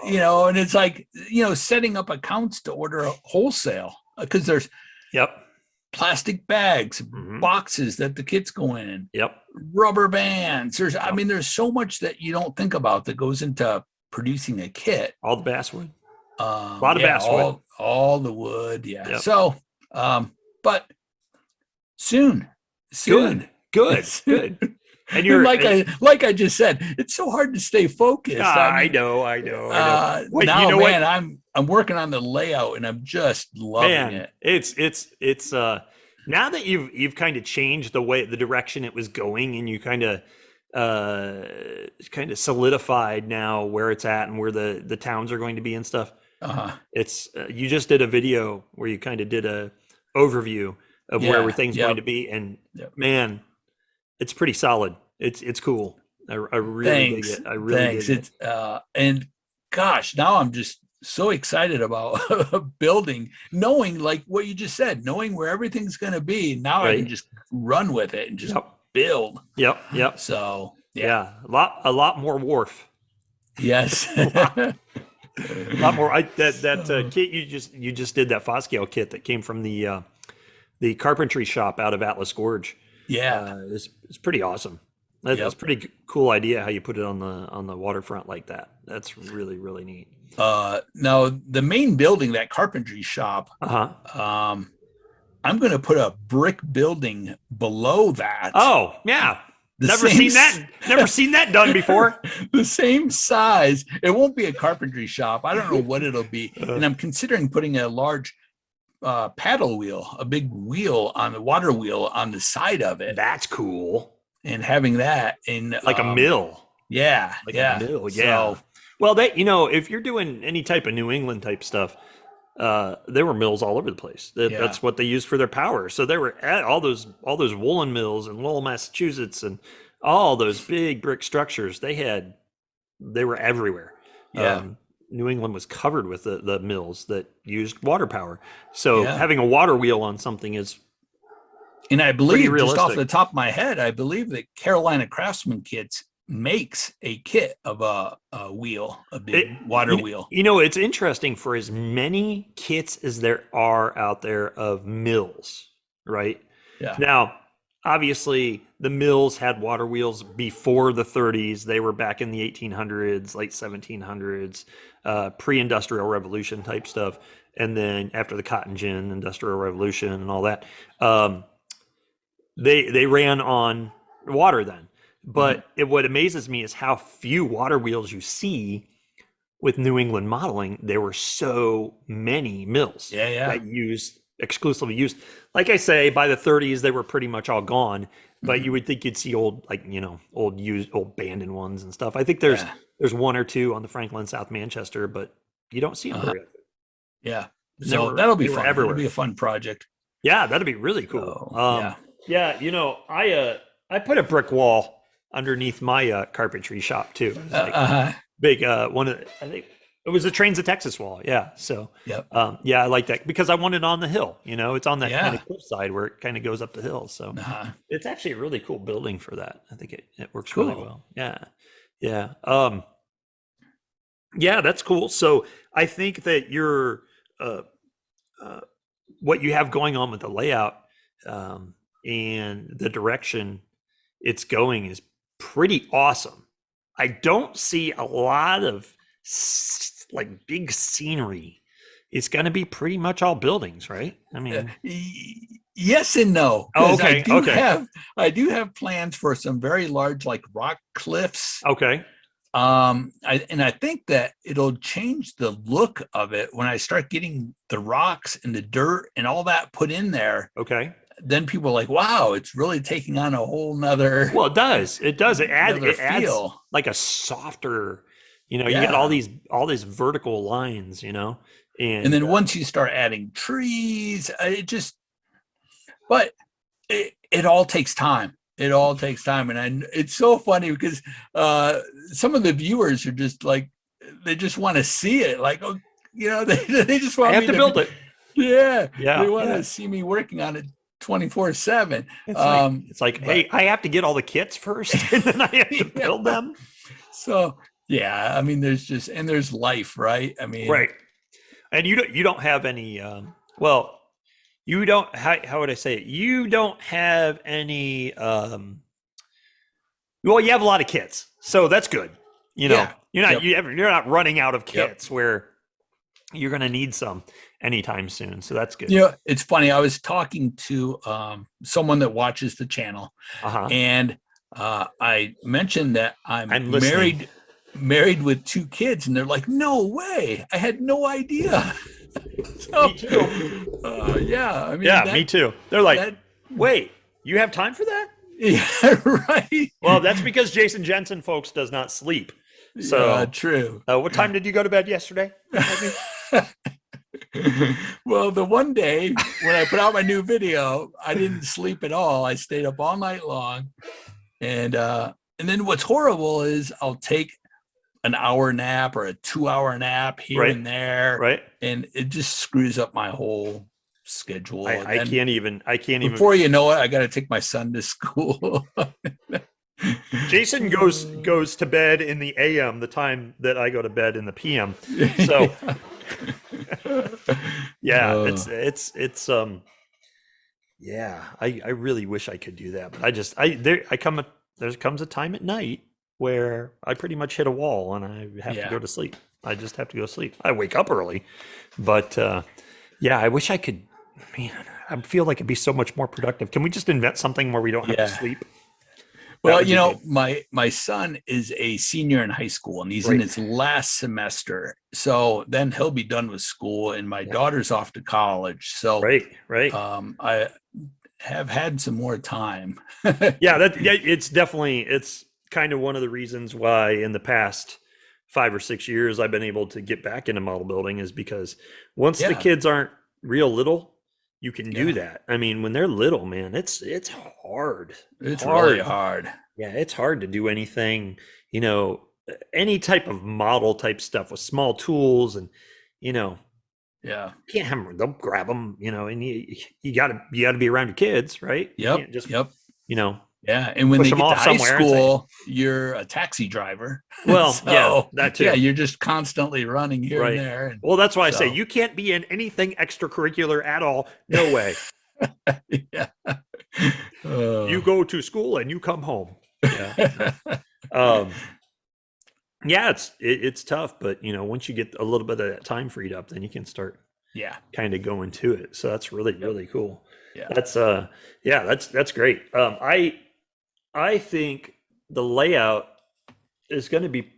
and it's like, setting up accounts to order wholesale, because there's
Yep.
plastic bags,
Mhm.
boxes that the kits go in,
Yep.
rubber bands. There's so much that you don't think about that goes into producing a kit.
All the basswood.
A
lot of basswood.
all the wood. Yeah.
Yep.
So, but soon.
Good. And you're
like I just said, it's so hard to stay focused.
I know. Wait,
now,
you know
man,
what?
I'm working on the layout and I'm just loving it.
It's now that you've kind of changed the direction it was going, and you kind of solidified now where it's at and where the towns are going to be and stuff. It's you just did a video where you kind of did a overview of where everything's going to be, and man, it's pretty solid. It's cool. I really dig it. I really dig it.
It's and gosh, now I'm just so excited about building, knowing, like what you just said, knowing where everything's going to be. Now I can just run with it and just build.
Yep.
So
yeah, a lot more wharf.
Yes.
A lot more. That kit you just did, that Foscale kit that came from the carpentry shop out of Atlas Gorge.
Yeah,
it's pretty awesome. That's a pretty cool idea how you put it on the waterfront like that. That's really, really neat.
Now the main building, that carpentry shop, I'm going to put a brick building below that.
Oh yeah. Never seen that done before.
The same size. It won't be a carpentry shop. I don't know what it'll be. And I'm considering putting a large paddle wheel, a big wheel on the water wheel on the side of it.
That's cool.
And having that in
like a mill.
Yeah.
A mill, yeah. So, well, that, if you're doing any type of New England type stuff, there were mills all over the place. That's what they used for their power. So there were all those woolen mills in Lowell, Massachusetts, and all those big brick structures. They were everywhere.
Yeah.
New England was covered with the mills that used water power. So
Yeah.
having a water wheel on something is
And I believe, just off
realistic.
the top of my head, I believe that Carolina Craftsman Kits makes a kit of a wheel, a big water wheel.
You know, it's interesting, for as many kits as there are out there of mills, right?
Yeah.
Now, obviously, the mills had water wheels before the 30s. They were back in the 1800s, late 1700s, pre-industrial revolution type stuff. And then after the cotton gin, industrial revolution and all that, they ran on water then. But what amazes me is how few water wheels you see with New England modeling. There were so many mills that exclusively used. Like I say, by the 30s, they were pretty much all gone. But you would think you'd see old abandoned ones and stuff. I think there's one or two on the Franklin, South Manchester, but you don't see them very often.
Yeah. So that'll be fun.
Everywhere.
It'll be a fun project.
Yeah, that'd be really cool.
So,
yeah, you know, I put a brick wall underneath my carpentry shop too. It was like big one of I think it was the Trains of Texas wall. Yeah. So yeah, I like that because I want it on the hill. You know, it's on that kind of cliffside where it kind of goes up the hill. So it's actually a really cool building for that. I think it works really well. Yeah. Yeah. Yeah, that's cool. So I think that your what you have going on with the layout and the direction it's going is pretty awesome. I don't see a lot of like big scenery. It's going to be pretty much all buildings, right? I mean,
yes and no.
Oh, okay.
I do have plans for some very large, like rock cliffs.
Okay.
I think that it'll change the look of it when I start getting the rocks and the dirt and all that put in there.
Okay.
Then people are like, wow, it's really taking on a whole nother.
Well, it does. It adds
feel.
like a softer, you know, you got all these vertical lines, you know, and
then once you start adding trees, it all takes time. It all takes time. And it's so funny because some of the viewers are just like, they just want to see it. Like, oh, you know, they just want
me to build it.
Yeah. They want to see me working on it 24/7.
It's like, hey, I have to get all the kits first and then I have to build them.
So yeah, I mean, there's life, right? I mean,
right. And you don't have any, you don't, how would I say it? You don't have any, well, you have a lot of kits, so that's good. You know, you're not running out of kits where you're going to need some anytime soon. So that's good.
You know, it's funny. I was talking to someone that watches the channel and I mentioned that I'm married with 2 kids, and they're like, no way. I had no idea. So,
me too.
I mean,
me too. They're like, wait, you have time for that?
Yeah, right.
Well, that's because Jason Jensen, folks, does not sleep. So
true.
What time did you go to bed yesterday?
Well, the one day when I put out my new video, I didn't sleep at all. I stayed up all night long. And then what's horrible is I'll take an hour nap or a 2-hour nap here and there.
Right.
And it just screws up my whole schedule.
I can't even.
Before you know it, I got to take my son to school.
Jason goes to bed in the AM, the time that I go to bed in the PM. So I really wish I could do that, but there comes a time at night where I pretty much hit a wall and I have to go to sleep. I just have to go to sleep. I wake up early, but I wish I could. Man, I feel like it'd be so much more productive. Can we just invent something where we don't have to sleep?
Well, you know, my son is a senior in high school and he's in his last semester. So then he'll be done with school and my daughter's off to college. So I have had some more time. It's
kind of one of the reasons why in the past 5 or 6 years I've been able to get back into model building is because once the
Yeah.
kids aren't real little, you can do
Yeah.
that. I mean, when they're little, man, it's hard.
It's really
Hard.
hard.
Yeah, it's hard to do anything, any type of model type stuff with small tools and,
Yeah.
can't have them, they'll grab them, and you gotta be around your kids, right? You
Yep.
can't just,
Yep.
Yeah.
And when
Push
they
them
get to
off
high
somewhere and say-
school, you're a taxi driver.
Well,
So,
yeah, that too.
Yeah, you're just constantly running here
Right.
and there. And
Well, that's why I say
so-
you can't be in anything extracurricular at all. No way.
yeah.
You go to school and you come home. Yeah. Yeah, it's tough, but once you get a little bit of that time freed up, then you can start
yeah.
kind of going to it. So that's really, really cool.
Yeah.
That's great. I think the layout is going to be,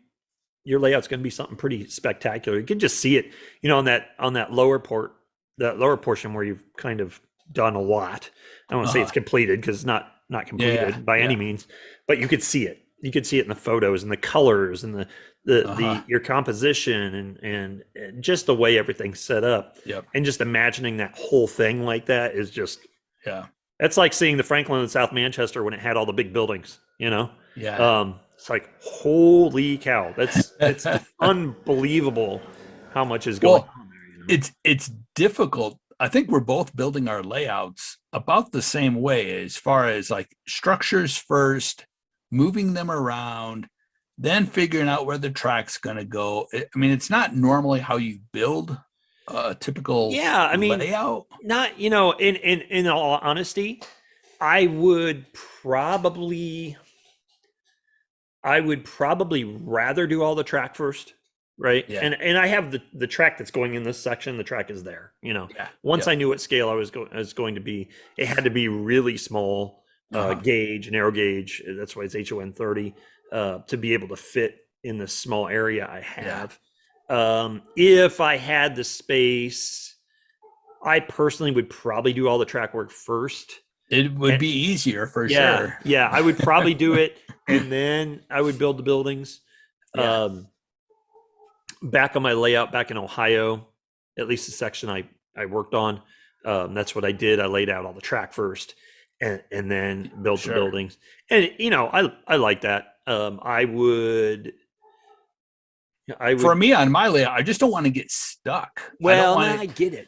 your layout's going to be something pretty spectacular. You can just see it, on that lower portion where you've kind of done a lot. I don't want to say it's completed because it's not completed by any means, but you could see it. You could see it in the photos and the colors and your composition and just the way everything's set up.
Yep.
And just imagining that whole thing like that is just,
Yeah.
that's like seeing the Franklin in South Manchester when it had all the big buildings,
Yeah.
It's like, holy cow, it's unbelievable how much is going on there.
It's difficult. I think we're both building our layouts about the same way as far as like structures first, moving them around, then figuring out where the track's going to go. I mean, it's not normally how you build a typical layout.
Not, in all honesty, I would probably rather do all the track first, right?
Yeah.
And I have the track that's going in this section. The track is there,
Yeah.
Once I knew what scale I was going to be, it had to be really small gauge, narrow gauge. That's why it's HON 30 to be able to fit in the small area I have. If I had the space, I personally would probably do all the track work first.
It would be easier for sure.
Yeah, I would probably do it, and then I would build the buildings.
Yeah.
Back on my layout back in Ohio, at least the section I worked on, that's what I did. I laid out all the track first, and then built the buildings. And I like that. I would. For
me on my layout, I just don't want to get stuck.
Well, I get it.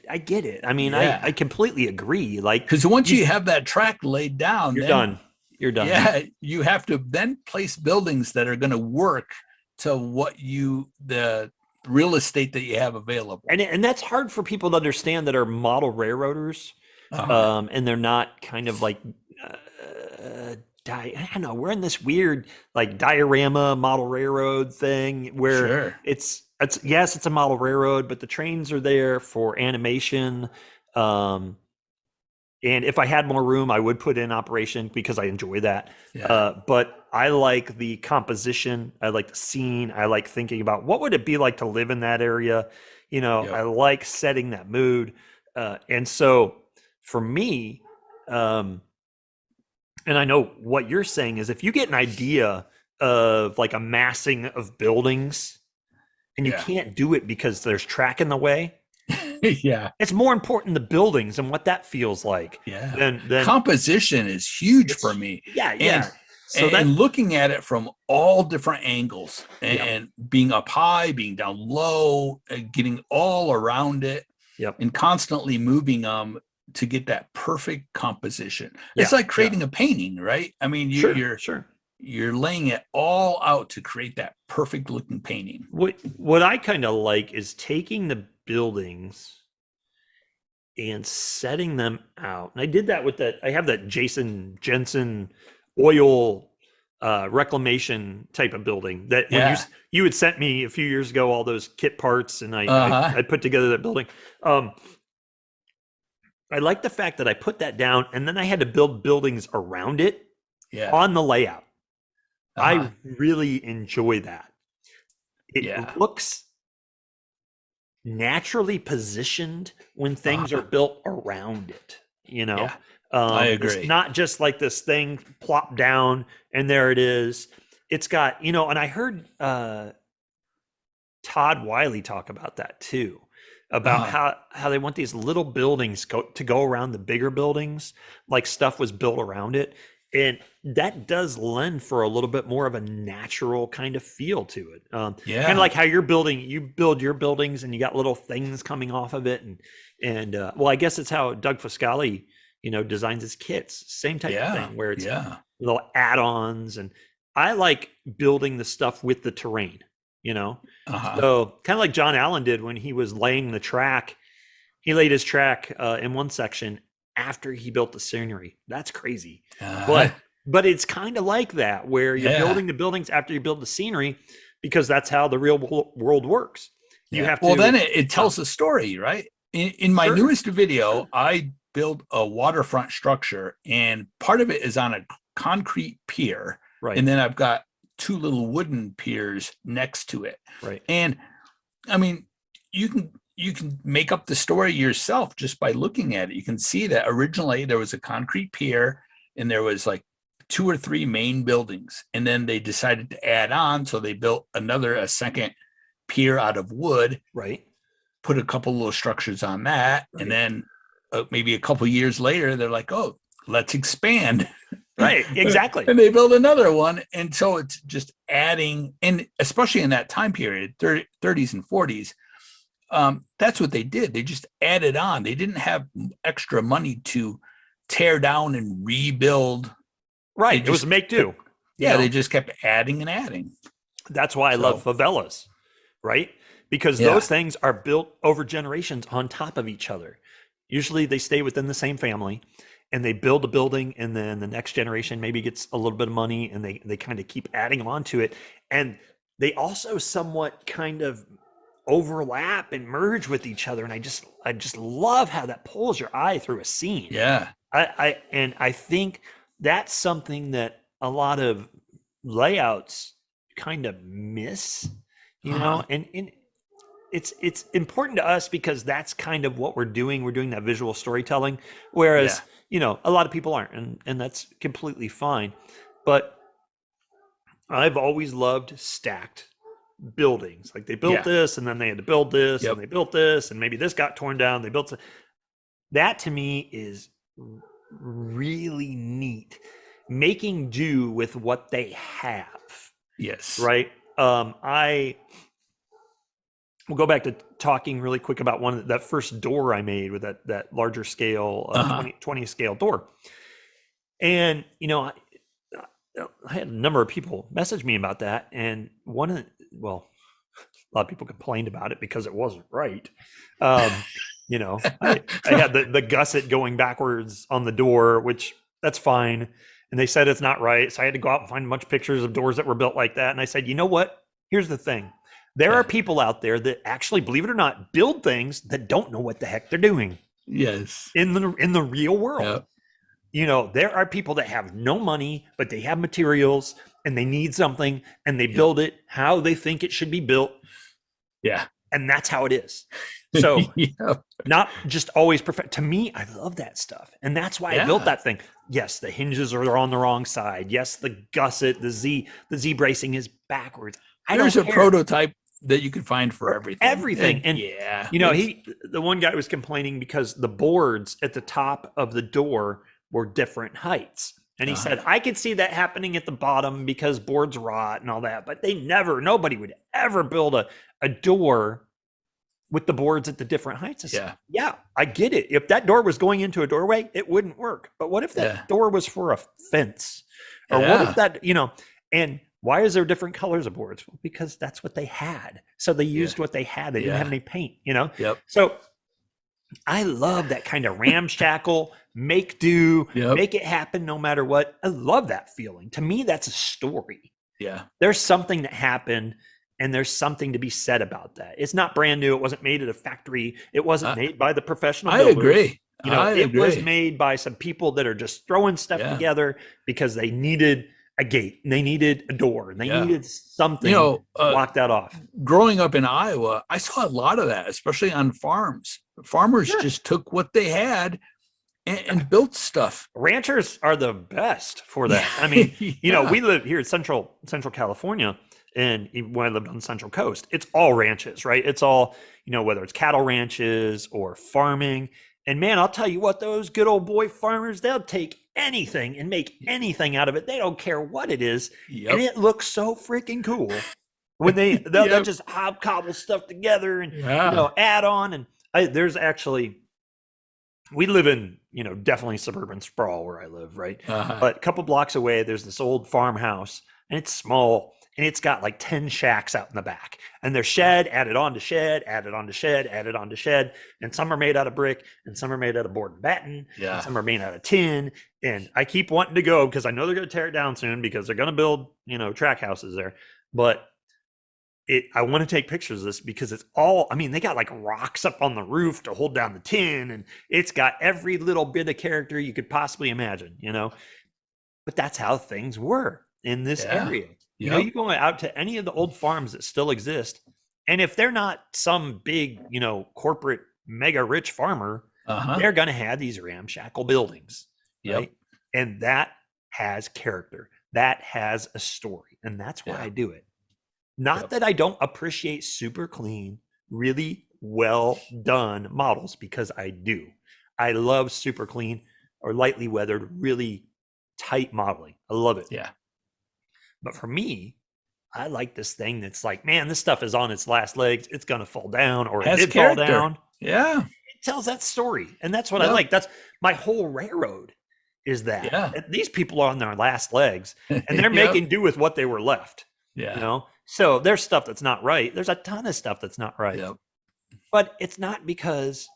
I mean, I completely agree. Like,
because once you have that track laid down,
you're done. You're done.
Yeah, you have to then place buildings that are going to work to the real estate that you have available.
And that's hard for people to understand that are model railroaders, and they're not kind of like. I don't know. We're in this weird like diorama model railroad thing where it's a model railroad, but the trains are there for animation. And if I had more room, I would put in operation because I enjoy that. But I like the composition. I like the scene. I like thinking about what would it be like to live in that area. I like setting that mood. And so for me, and I know what you're saying is if you get an idea of like a massing of buildings and you can't do it because there's track in the way. It's more important the buildings and what that feels like. Than
composition is huge for me. And looking at it from all different angles and being up high, being down low, getting all around it and constantly moving them to get that perfect composition. It's like creating a painting, right? I mean, you're laying it all out to create that perfect looking painting.
What I kind of like is taking the buildings and setting them out. And I did that with I have that Jason Jensen oil reclamation type of building that when you had sent me a few years ago all those kit parts, and I put together that building. I like the fact that I put that down and then I had to build buildings around it on the layout. I really enjoy that. It looks naturally positioned when things are built around it,
I agree.
It's not just like this thing plopped down and there it is. It's got, and I heard Todd Wiley talk about that too, about how they want these little buildings to go around the bigger buildings, like stuff was built around it. And that does lend for a little bit more of a natural kind of feel to it. Kind of like how you build your buildings and you got little things coming off of it. And well, I guess it's how Doug Foscali, designs his kits. Same type of thing where it's little add-ons. And I like building the stuff with the terrain, So kind of like John Allen did when he was laying the track. He laid his track in one section after he built the scenery. That's crazy. But it's kind of like that, where you're building the buildings after you build the scenery, because that's how the real world works. You have to.
Well, then it tells a story, right? In my newest video, I built a waterfront structure, and part of it is on a concrete pier.
Right.
And then I've got 2 little wooden piers next to it.
Right.
And I mean, you can make up the story yourself just by looking at it. You can see that originally there was a concrete pier and there was like 2 or 3 main buildings. And then they decided to add on. So they built a second pier out of wood.
Right.
Put a couple little structures on that. Right. And then maybe a couple years later, they're like, oh, let's expand.
Right, exactly.
And they build another one. And so it's just adding, and especially in that time period, 30s and 40s, that's what they did. They just added on. They didn't have extra money to tear down and rebuild.
Right, it was make do.
They just kept adding and adding.
That's why I love favelas, right? Because those things are built over generations on top of each other. Usually they stay within the same family. And they build a building, and then the next generation maybe gets a little bit of money, and they kind of keep adding on to it. And they also somewhat kind of overlap and merge with each other. And I just love how that pulls your eye through a scene.
Yeah.
I think that's something that a lot of layouts kind of miss, and it's important to us because that's kind of what we're doing. We're doing that visual storytelling, whereas a lot of people aren't, and that's completely fine. But I've always loved stacked buildings. Like they built this, and then they had to build this, and they built this, and maybe this got torn down. They built that. To me is really neat, making do with what they have.
Yes.
Right. We'll go back to talking really quick about that first door I made with that larger scale, 20 scale door. And, I had a number of people message me about that. And a lot of people complained about it because it wasn't right. I had the gusset going backwards on the door, which that's fine. And they said it's not right. So I had to go out and find a bunch of pictures of doors that were built like that. And I said, you know what? Here's the thing. There are people out there that actually, believe it or not, build things that don't know what the heck they're doing.
Yes.
In the real world. Yep. There are people that have no money, but they have materials and they need something, and they build it how they think it should be built.
Yeah.
And that's how it is. So not just always perfect. To me, I love that stuff. And that's why I built that thing. Yes, the hinges are on the wrong side. Yes, the gusset, the Z bracing is backwards.
There's a prototype that you can find for everything.
And the one guy was complaining because the boards at the top of the door were different heights. And he said, I could see that happening at the bottom because boards rot and all that, but nobody would ever build a door with the boards at the different heights. I said, I get it. If that door was going into a doorway, it wouldn't work. But what if that door was for a fence? Or what if that, and why is there different colors of boards? Well, because that's what they had. So they used what they had. They didn't have any paint,
Yep.
So I love that kind of ramshackle, make do, make it happen no matter what. I love that feeling. To me, that's a story.
Yeah.
There's something that happened, and there's something to be said about that. It's not brand new. It wasn't made at a factory. It wasn't made by the professional builders.
I agree.
It was made by some people that are just throwing stuff together because they needed a gate, and they needed a door, and they needed something to block that off.
Growing up in Iowa, I saw a lot of that, especially on farms. Farmers just took what they had and built stuff.
Ranchers are the best for that. I mean, we live here in Central California. And even when I lived on the Central Coast, it's all ranches, right? It's all, whether it's cattle ranches or farming. And man, I'll tell you what, those good old boy farmers, they'll take anything and make anything out of it. They don't care what it is.
Yep.
And it looks so freaking cool when they'll
Yep.
just hobcobble stuff together and,
Yeah.
add on. And there's actually, we live in, definitely suburban sprawl where I live, right? But a couple blocks away, there's this old farmhouse, and it's small, and it's got like 10 shacks out in the back. And they're shed, added on to shed, added on to shed, added on to shed. And some are made out of brick, and some are made out of board and batten,
Yeah.
and some are made out of tin. And I keep wanting to go because I know they're going to tear it down soon because they're going to build, track houses there. But I want to take pictures of this because it's all, they got like rocks up on the roof to hold down the tin, and it's got every little bit of character you could possibly imagine, but that's how things were in this area.
Yep.
You go out to any of the old farms that still exist, and if they're not some big, corporate mega rich farmer, they're going to have these ramshackle buildings.
Yep.
Right? And that has character. That has a story. And that's why I do it. Not that I don't appreciate super clean, really well done models, because I do. I love super clean or lightly weathered, really tight modeling. I love it.
Yeah.
But for me, I like this thing that's like, man, this stuff is on its last legs. It's going to fall down, or it did fall down.
Yeah.
It tells that story. And that's what I like. That's my whole railroad is that.
Yeah.
These people are on their last legs, and they're making do with what they were left.
Yeah.
So there's stuff that's not right. There's a ton of stuff that's not right.
Yep.
But it's not because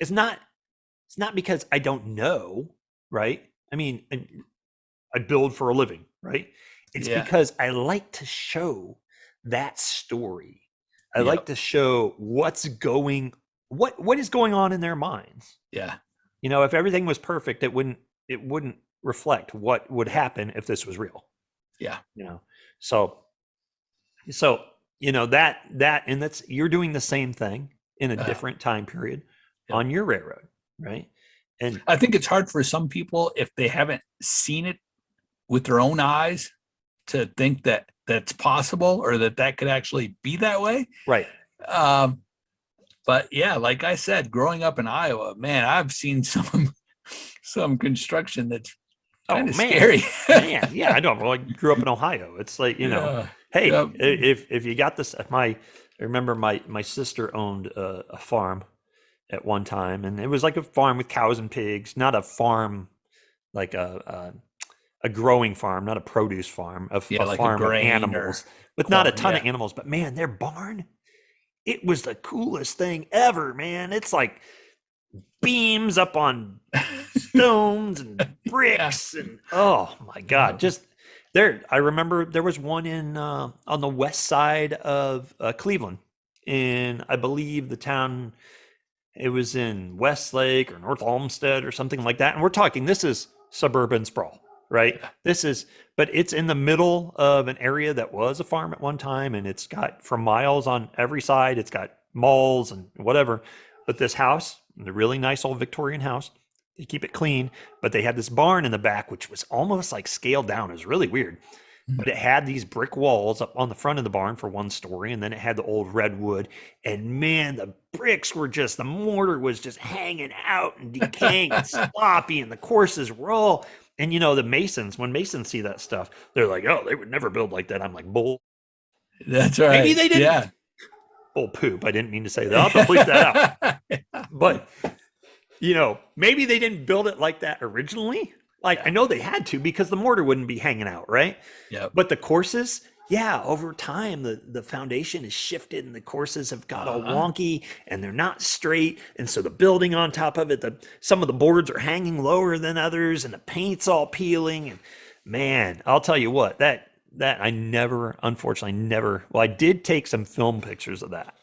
I don't know, right? I build for a living, right? It's because I like to show that story. I like to show what is going on in their minds.
Yeah.
If everything was perfect, it wouldn't reflect what would happen if this was real.
Yeah.
So that and that's, you're doing the same thing in a different time period on your railroad, right? And
I think it's hard for some people, if they haven't seen it with their own eyes, to think that that's possible or that could actually be that way.
Right.
But yeah, like I said, growing up in Iowa, man, I've seen some construction that's kind of scary.
Man, yeah, I know. Well, I grew up in Ohio. It's like, hey, if you got this, I remember my sister owned a farm at one time, and it was like a farm with cows and pigs, not a farm like a growing farm, not a produce farm, a
like
farm
a
of
grain
animals, with
corn,
not a ton of animals. But man, their barn, it was the coolest thing ever, man. It's like beams up on stones and bricks and oh my God, just there. I remember there was one in on the west side of Cleveland, in I believe the town, it was in Westlake or North Olmsted or something like that. And we're talking, this is suburban sprawl, right? But it's in the middle of an area that was a farm at one time, and it's got for miles on every side, it's got malls and whatever. But this house, the really nice old Victorian house, they keep it clean, but they had this barn in the back, which was almost like scaled down. It was really weird. But it had these brick walls up on the front of the barn for one story, and then it had the old redwood. And man, the bricks were just, the mortar was just hanging out and decaying and sloppy, and the courses were all, and the masons, when masons see that stuff, they're like, oh, they would never build like that. I'm like, bull.
That's right.
Maybe they didn't.
Yeah.
Bull poop. I didn't mean to say that. I'll have to bleep that out. But, maybe they didn't build it like that originally. I know they had to, because the mortar wouldn't be hanging out, right?
Yeah.
But the courses, over time, the foundation is shifted, and the courses have got all wonky, and they're not straight. And so the building on top of it, some of the boards are hanging lower than others, and the paint's all peeling. And man, I'll tell you what, that I unfortunately never, well, I did take some film pictures of that.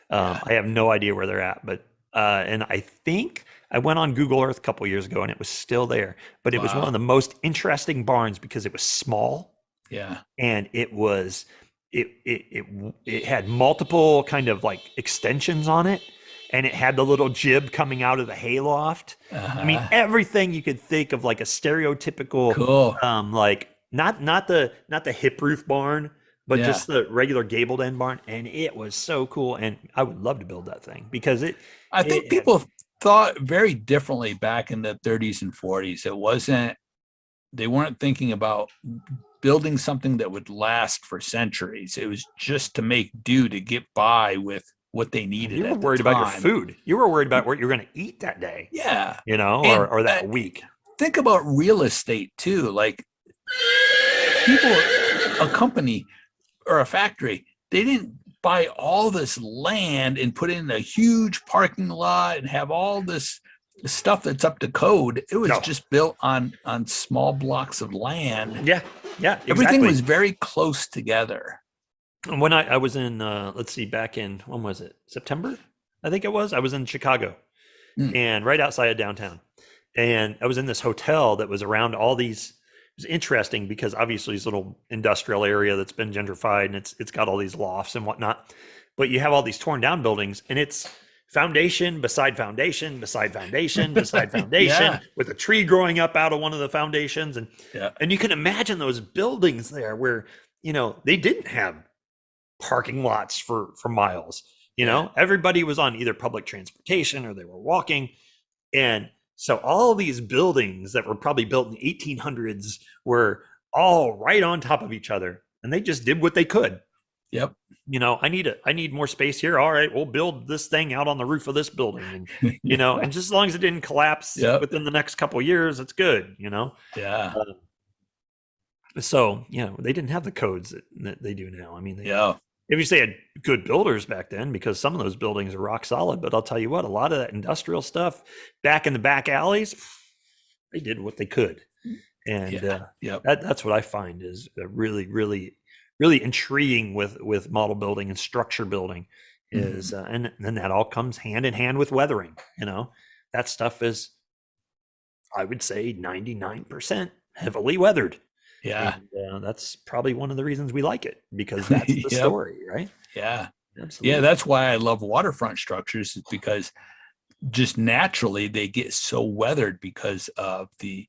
I have no idea where they're at, but, and I think I went on Google Earth a couple years ago, and it was still there, but it was one of the most interesting barns because it was small.
Yeah.
And it had multiple kind of like extensions on it, and it had the little jib coming out of the hayloft. Everything you could think of, like a stereotypical,
cool.
like not the hip roof barn, but
Yeah.
just the regular gabled end barn, and it was so cool. And I would love to build that thing because
I think
it had-
people thought very differently back in the 30s and 40s. They weren't thinking about building something that would last for centuries. It was just to make do to get by with what they needed.
you were
at the
worried about your
time.
food. You were worried about what you were going to eat that day,
Yeah.
or
And,
that week.
Think about real estate too. Like people, a company or a factory, they didn't buy all this land and put in a huge parking lot and have all this stuff that's up to code. It was
No.
just built on small blocks of land.
Yeah, exactly.
Everything was very close together.
And when I was in, let's see, back in, when was it? September, I think it was. I was in Chicago, and right outside of downtown, and I was in this hotel that was around all these. It was interesting because obviously this little industrial area that's been gentrified, and it's got all these lofts and whatnot, but you have all these torn down buildings, and it's foundation beside foundation beside foundation beside foundation
Yeah.
with a tree growing up out of one of the foundations, and you can imagine those buildings there where they didn't have parking lots for miles. Everybody was on either public transportation or they were walking, and so all these buildings that were probably built in the 1800s were all right on top of each other, and they just did what they could.
Yep.
I need more space here. All right, we'll build this thing out on the roof of this building, and and just as long as it didn't collapse within the next couple of years, it's good.
Yeah.
So they didn't have the codes that they do now. I mean,
Yeah.
if you say had good builders back then, because some of those buildings are rock solid, but I'll tell you what, a lot of that industrial stuff back in the back alleys, they did what they could. And that's what I find is really, really, really intriguing with model building and structure building is, and then that all comes hand in hand with weathering. That stuff is, I would say 99% heavily weathered.
Yeah.
And that's probably one of the reasons we like it, because that's the story, right?
Yeah.
Absolutely.
Yeah. That's why I love waterfront structures, is because just naturally they get so weathered because of the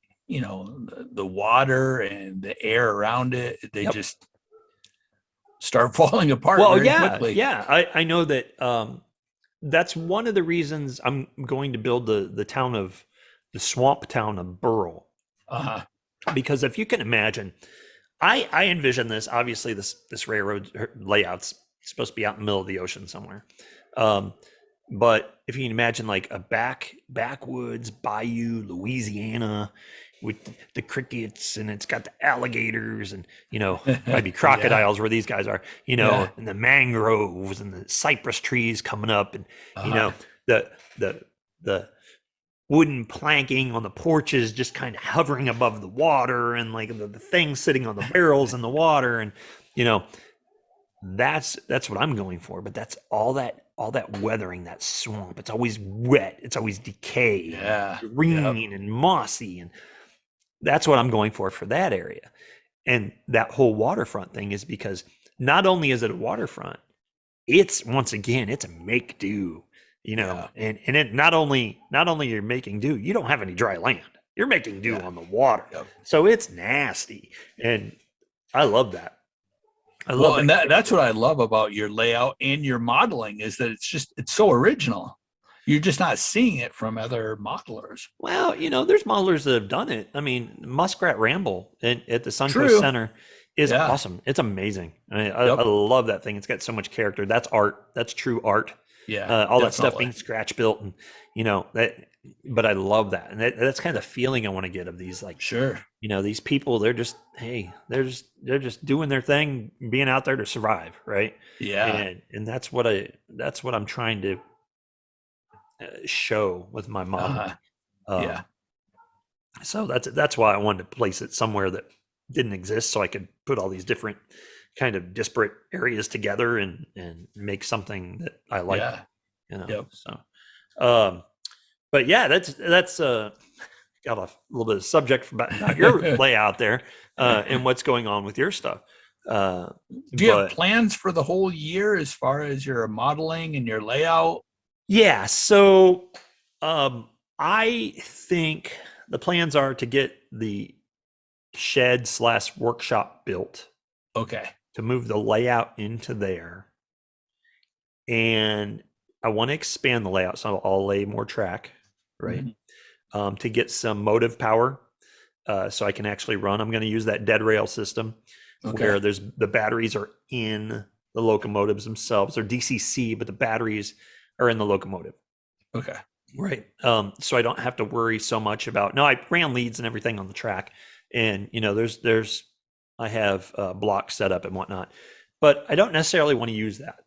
water and the air around it. They just start falling apart very quickly.
Yeah. I know that that's one of the reasons I'm going to build the swamp town of Burrell. Because if you can imagine, I envision this, obviously this railroad layout's supposed to be out in the middle of the ocean somewhere. But if you can imagine like a backwoods bayou, Louisiana, with the crickets, and it's got the alligators, and maybe crocodiles where these guys are, and the mangroves and the cypress trees coming up, and the wooden planking on the porches just kind of hovering above the water, and like the things sitting on the barrels in the water, and that's what I'm going for. But that's all that weathering, that swamp. It's always wet. It's always decayed, green and mossy, and that's what I'm going for that area. And that whole waterfront thing is because not only is it a waterfront, it's a make do. And it not only you're making do, you don't have any dry land. You're making do on the water. So it's nasty. And I love that.
That's what I love about your layout and your modeling, is that it's so original. You're just not seeing it from other modelers.
Well, there's modelers that have done it. I mean, Muskrat Ramble at the Suncoast Center is awesome. It's amazing. I love that thing. It's got so much character. That's art. That's true art. All that stuff being scratch built, and that. But I love that, and that's kind of the feeling I want to get of these, like, these people. They're just they're just doing their thing, being out there to survive, right? And that's what I'm trying to show with my model. So that's why I wanted to place it somewhere that didn't exist, so I could put all these different kind of disparate areas together and make something that I like. So but yeah, that's got a little bit of subject about your layout there and what's going on with your stuff.
Do you have plans for the whole year as far as your modeling and your layout?
Yeah, so I think the plans are to get the shed/workshop built.
Okay.
to move the layout into there. And I want to expand the layout, so I'll lay more track, right? To get some motive power, so I can actually run. I'm going to use that dead rail system, where there's the batteries are in the locomotives themselves. They're DCC, but the batteries are in the locomotive.
Okay.
Right. So I don't have to worry so much about. No, I ran leads and everything on the track, and I have blocks set up and whatnot, but I don't necessarily want to use that.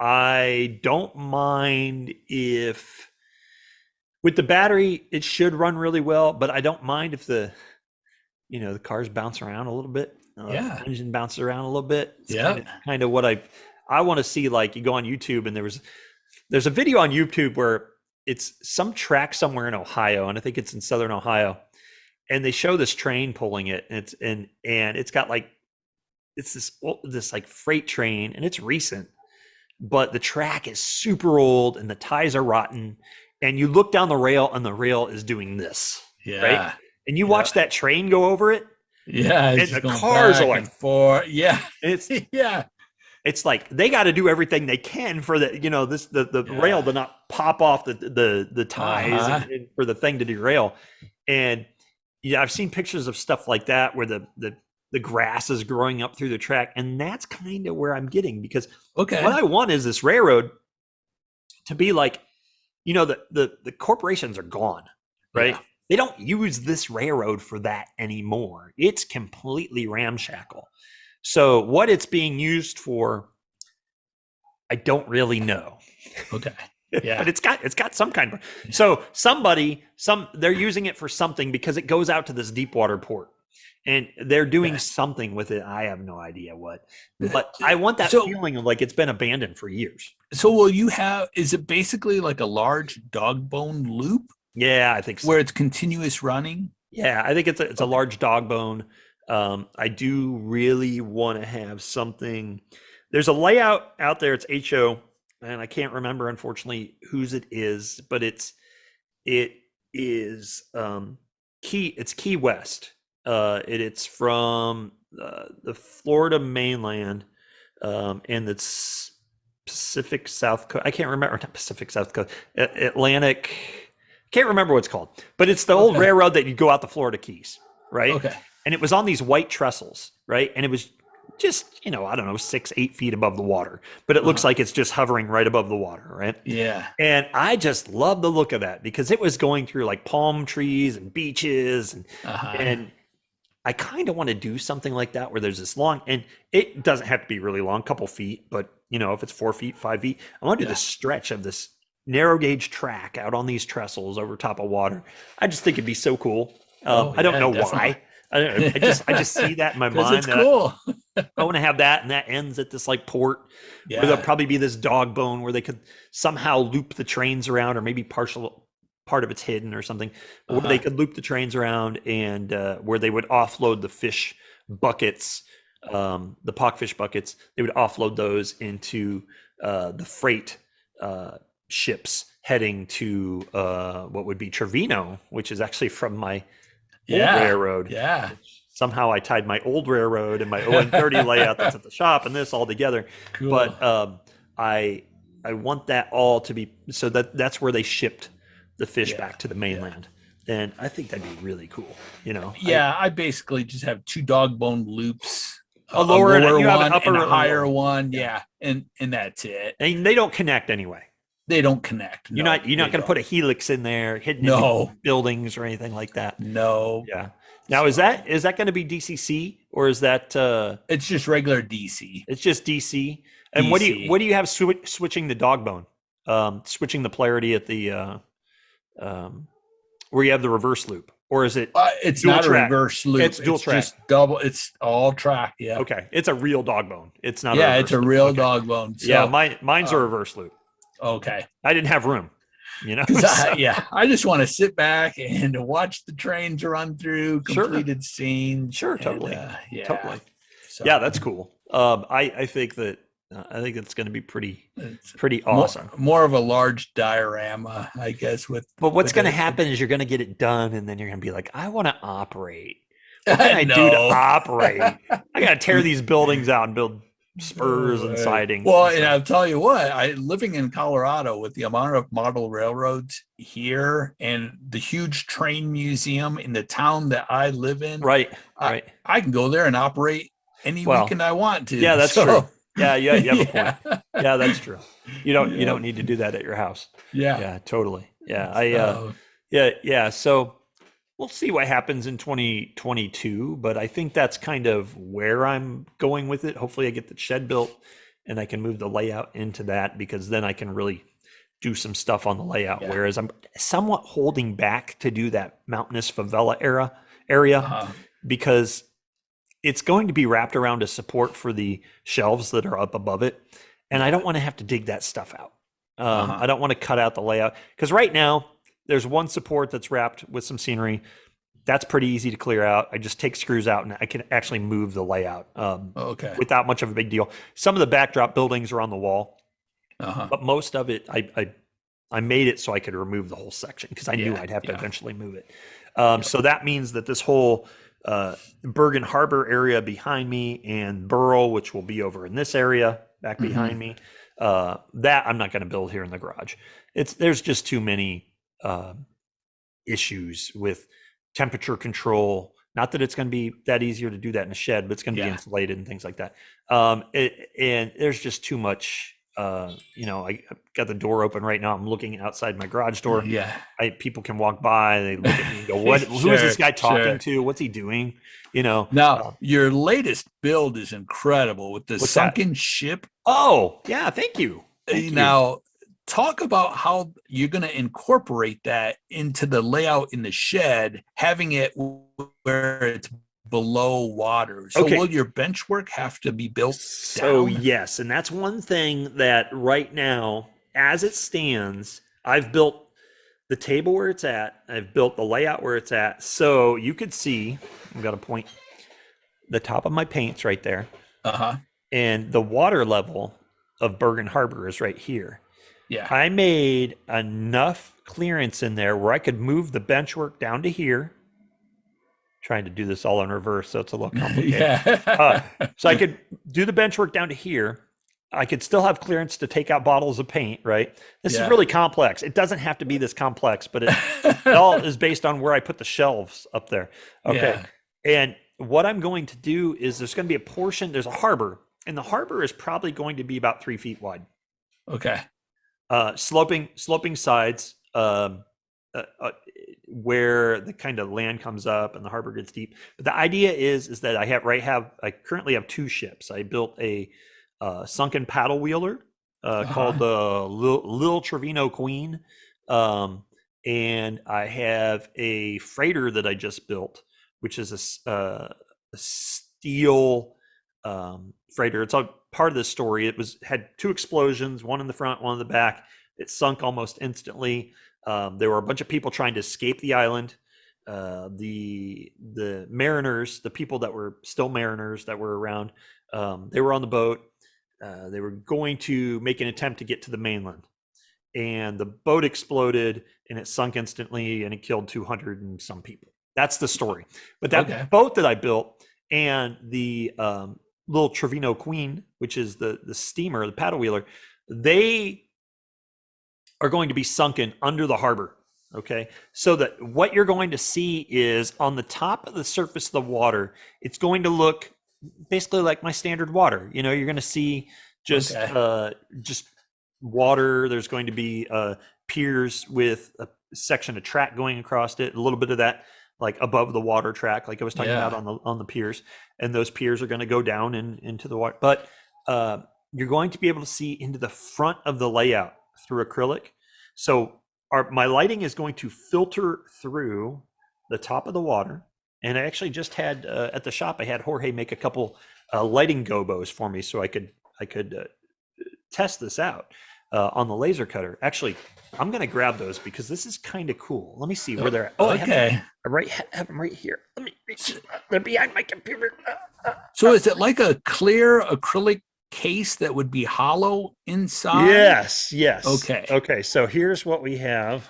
I don't mind if with the battery it should run really well, but I don't mind if the cars bounce around a little bit.
Yeah.
Engine bounces around a little bit. It's
Yeah.
kind of what I want to see. Like, you go on YouTube and there's a video on YouTube where it's some track somewhere in Ohio, and I think it's in Southern Ohio, and they show this train pulling it, and it's got like, it's this like freight train, and it's recent, but the track is super old and the ties are rotten, and you look down the rail and the rail is doing this.
Yeah.
Right? And you watch that train go over it.
Yeah.
And the cars are like,
forth. Yeah.
It's
Yeah.
It's like they got to do everything they can for the rail to not pop off the ties and for the thing to derail. And I've seen pictures of stuff like that where the grass is growing up through the track, and that's kind of where I'm getting, because what I want is this railroad to be like, the corporations are gone, right?
Yeah.
They don't use this railroad for that anymore. It's completely ramshackle. So what it's being used for, I don't really know.
Okay. Yeah.
But it's got some kind of, so they're using it for something, because it goes out to this deep water port, and they're doing something with it. I have no idea what, but I want that feeling of like it's been abandoned for years.
So is it basically like a large dog bone loop?
Yeah, I think so.
Where it's continuous running?
Yeah, I think it's a large dog bone. I do really want to have something. There's a layout out there. It's HO, and I can't remember, unfortunately, whose it is, but it is Key West. It's from the Florida mainland, and it's Pacific South Coast. I can't remember, not Pacific South Coast, Atlantic. Can't remember what it's called, but it's the old railroad that you go out the Florida Keys, right?
Okay.
And it was on these white trestles, right? And it was just, I don't know, 6-8 feet above the water, but it looks like it's just hovering right above the water, right?
Yeah.
And I just love the look of that, because it was going through like palm trees and beaches, and I kind of want to do something like that where there's this long, and it doesn't have to be really long, couple feet, but if it's 4 feet, 5 feet, I want to do this stretch of this narrow gauge track out on these trestles over top of water. I just think it'd be so cool. I don't know why. I just see that in my mind.
It's cool.
I want to have that, and that ends at this like port where there'll probably be this dog bone where they could somehow loop the trains around, or maybe part of it's hidden or something, where they could loop the trains around, and where they would offload the fish buckets, the pockfish buckets. They would offload those into the freight ships heading to what would be Trevino, which is actually from my old railroad.
Yeah.
Somehow I tied my old railroad and my ON30 layout that's at the shop and this all together.
Cool.
But I want that all to be, so that's where they shipped the fish back to the mainland. And I think that'd be really cool.
Yeah, I basically just have 2 dog bone loops.
A lower and you have
one
an upper
and a higher
lower.
one. Yeah. And that's it.
And they don't connect anyway.
They don't connect.
You're not going to put a helix in there hidden in buildings or anything like that.
No.
Yeah. Now, is that going to be DCC, or is that
it's just regular DC?
It's just DC. And
DC.
what do you have switching the dog bone? Switching the polarity at the where you have the reverse loop, or is it
it's
dual
not
track?
A reverse loop.
It's dual track.
Just double. It's all track. Yeah.
Okay. It's a real dog bone. It's not
it's a real dog bone. So,
yeah, mine's a reverse loop.
Okay.
I didn't have room,
I just want to sit back and watch the trains run through completed scenes.
Sure, totally. Totally.
So,
yeah, that's cool. I think it's going to be pretty awesome.
More of a large diorama, I guess.
But what's going to happen is you're going to get it done, and then you're going to be like, I want to operate What can I do to
No.
operate? I got to tear these buildings out and build spurs and siding.
Well, and I'll tell you what, living in Colorado with the amount of model railroads here and the huge train museum in the town that I live in,
right.
I can go there and operate any
Well,
weekend I want to.
Yeah, that's true. Yeah, you have a point.
Yeah.
Yeah, that's true. You don't need to do that at your house.
Yeah.
Yeah, totally. Yeah,
So,
So we'll see what happens in 2022, but I think that's kind of where I'm going with it. Hopefully, I get the shed built and I can move the layout into that, because then I can really do some stuff on the layout.
Yeah.
Whereas I'm somewhat holding back to do that mountainous favela area because it's going to be wrapped around a support for the shelves that are up above it. And I don't want to have to dig that stuff out. I don't want to cut out the layout, because right now there's one support that's wrapped with some scenery. That's pretty easy to clear out. I just take screws out and I can actually move the layout without much of a big deal. Some of the backdrop buildings are on the wall, but most of it, I made it so I could remove the whole section because I knew I'd have to eventually move it. So that means that this whole Bergen Harbor area behind me and Burl, which will be over in this area back behind me, that I'm not going to build here in the garage. There's just too many issues with temperature control. Not that it's going to be that easier to do that in a shed, but it's going to be insulated and things like that. And there's just too much. I got the door open right now. I'm looking outside my garage door.
Yeah.
People can walk by. They look at me and go, who is this guy talking to? What's he doing?
Now, your latest build is incredible with the sunken ship.
Oh, yeah. Thank you.
Now, talk about how you're going to incorporate that into the layout in the shed, having it where it's below water. So will your bench work have to be built down?
Yes, and that's one thing that right now, as it stands, I've built the table where it's at. I've built the layout where it's at. So you could see, I'm going to point the top of my paints right there. And the water level of Bergen Harbor is right here.
Yeah.
I made enough clearance in there where I could move the bench work down to here. Trying to do this all in reverse, so it's a little complicated. So I could do the bench work down to here. I could still have clearance to take out bottles of paint, right? This is really complex. It doesn't have to be this complex, but it all is based on where I put the shelves up there. Okay. Yeah. And what I'm going to do is there's going to be a portion, there's a harbor, and the harbor is probably going to be about 3 feet wide.
Okay.
Sloping sides, where the kind of land comes up and the harbor gets deep. But the idea is that I currently have 2 ships. I built a sunken paddle wheeler called the Lil Trevino Queen, and I have a freighter that I just built, which is a steel freighter. It's a part of the story. It had 2 explosions, one in the front, one in the back. It sunk almost instantly. There were a bunch of people trying to escape the island. The mariners, the people that were still mariners that were around, they were on the boat. They were going to make an attempt to get to the mainland. And the boat exploded and it sunk instantly and it killed 200 and some people. That's the story. But that boat that I built and the Little Trevino Queen, which is the steamer, the paddle wheeler, they are going to be sunken under the harbor. Okay. So that what you're going to see is on the top of the surface of the water, it's going to look basically like my standard water. You're going to see just water. There's going to be piers with a section of track going across it, a little bit of that like above the water track, like I was talking about on the piers, and those piers are going to go down into the water. But you're going to be able to see into the front of the layout through acrylic. So my lighting is going to filter through the top of the water. And I actually just had at the shop, I had Jorge make a couple lighting gobos for me so I could test this out on the laser cutter. Actually, I'm going to grab those because this is kind of cool. Let me see where they're at. Oh,
okay.
I have them right here. Let me reach. They're behind my computer.
So is it like a clear acrylic case that would be hollow inside?
Yes. Okay. So here's what we have.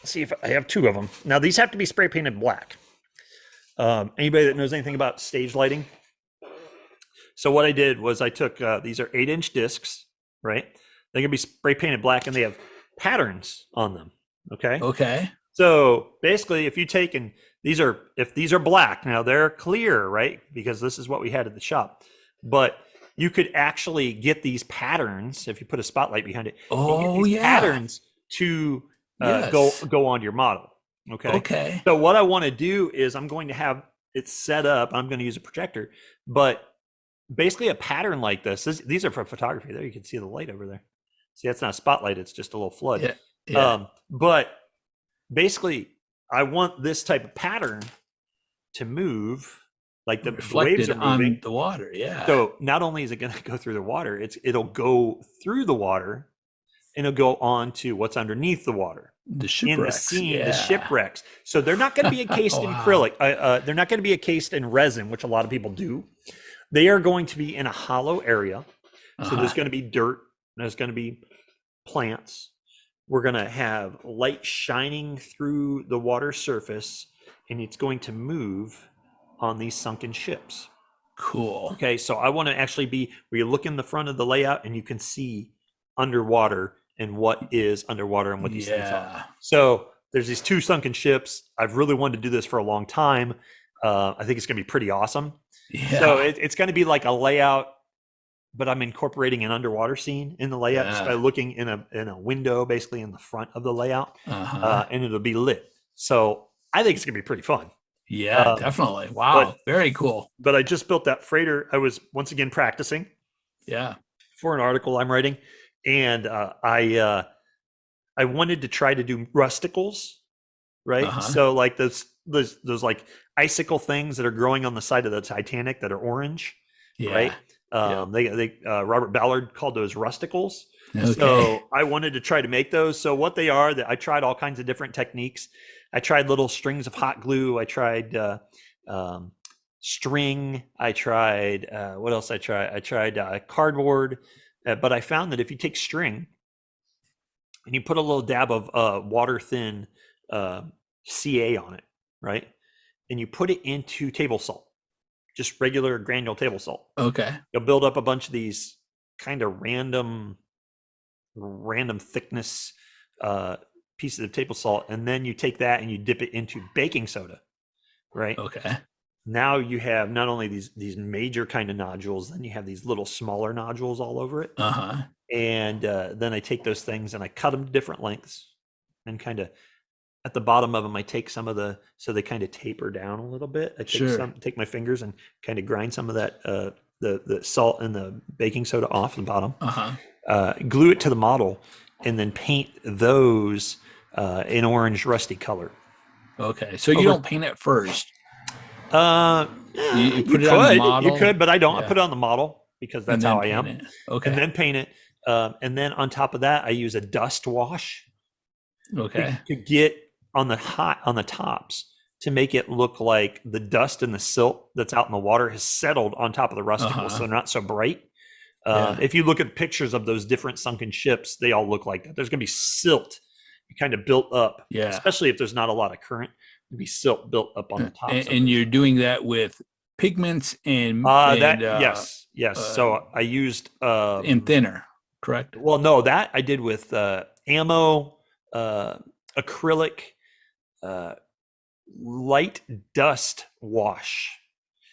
Let's see if I have 2 of them. Now these have to be spray painted black. Anybody that knows anything about stage lighting? So what I did was I took, these are 8-inch discs, right? They're gonna be spray painted black and they have patterns on them, okay?
Okay.
So basically if you take and if these are black, now they're clear, right? Because this is what we had at the shop. But you could actually get these patterns if you put a spotlight behind it. You get
Oh,
these
yeah.
patterns to
Yes.
go on your model. Okay.
Okay.
So what I want to do is I'm going to have it set up. I'm going to use a projector, but basically a pattern like these are for photography. There you can see the light over there. See, that's not a spotlight. It's just a little flood.
Yeah. Yeah.
But basically I want this type of pattern to move like the waves
Reflected
are moving
on the water. Yeah.
so not only is it going to go through the water, it'll go through the water and it'll go on to what's underneath the water
the
in the
shipwrecks.
scene,
Yeah.
the shipwrecks. So they're not going to be encased in
Wow.
acrylic. They're not going to be encased in resin, which a lot of people do. They are going to be in a hollow area. So there's going to be dirt. There's going to be plants. We're going to have light shining through the water surface, and it's going to move on these sunken ships.
Cool.
Okay, so I want to actually be where you look in the front of the layout and you can see underwater and what is underwater and what these things are. So there's these 2 sunken ships. I've really wanted to do this for a long time. I think it's going to be pretty awesome.
Yeah.
So it's going to be like a layout, but I'm incorporating an underwater scene in the layout just by looking in a window, basically in the front of the layout, and it'll be lit. So I think it's going to be pretty fun.
Yeah, definitely. Wow. Very cool.
But I just built that freighter. I was once again practicing.
Yeah.
For an article I'm writing, and I wanted to try to do rusticles, right? So like those like icicle things that are growing on the side of the Titanic that are orange, right? They Robert Ballard called those rusticles.
Okay.
So I wanted to try to make those. So what they are, that I tried all kinds of different techniques. I tried little strings of hot glue. I tried string. I tried what else? I tried cardboard. But I found that if you take string and you put a little dab of water thin CA on it, right, and you put it into table salt, just regular granule table salt.
Okay.
You'll build up a bunch of these kind of random thickness pieces of table salt, and then you take that and you dip it into baking soda, right?
Okay.
Now you have not only these major kind of nodules, then you have these little smaller nodules all over it. And then I take those things and I cut them to different lengths, and kind of at the bottom of them, I take some of so they kind of taper down a little bit. I take my fingers and kind of grind some of that the salt and the baking soda off the bottom. Glue it to the model, and then paint those in orange rusty color.
Okay, so you don't paint it first.
You
put it on the model?
You could, but I don't. I put it on the model because that's how I am.
Okay.
And then paint it. And then on top of that, I use a dust wash.
Okay.
To get on the tops to make it look like the dust and the silt that's out in the water has settled on top of the rusticles, so they're not so bright. If you look at pictures of those different sunken ships, they all look like that. There's going to be silt kind of built up, especially if there's not a lot of current. There'll be silt built up on the top.
And you're doing that with pigments and
yes. So I used
and thinner, correct?
Well, no, that I did with ammo, acrylic, light dust wash.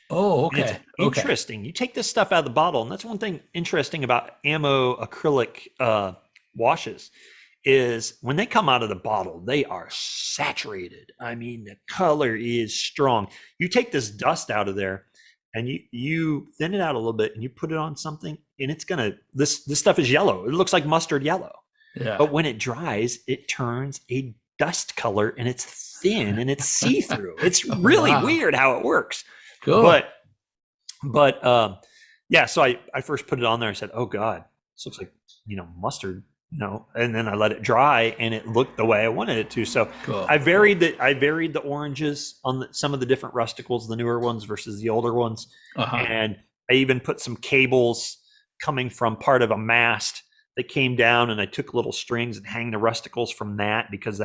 Oh, okay.
It's interesting. You take this stuff out of the bottle, and that's one thing interesting about ammo acrylic washes is when they come out of the bottle, they are saturated. I mean, the color is strong. You take this dust out of there and you thin it out a little bit and you put it on something, and it's gonna this stuff is yellow. It looks like mustard yellow. Yeah. But when it dries, it turns a dust color, and it's thin and it's see-through. It's really weird how it works.
Cool.
But yeah, so I first put it on there. I said, oh God, this looks like, mustard, and then I let it dry and it looked the way I wanted it to. So cool. I varied the oranges on some of the different rusticles, the newer ones versus the older ones. And I even put some cables coming from part of a mast that came down, and I took little strings and hang the rusticles from that, because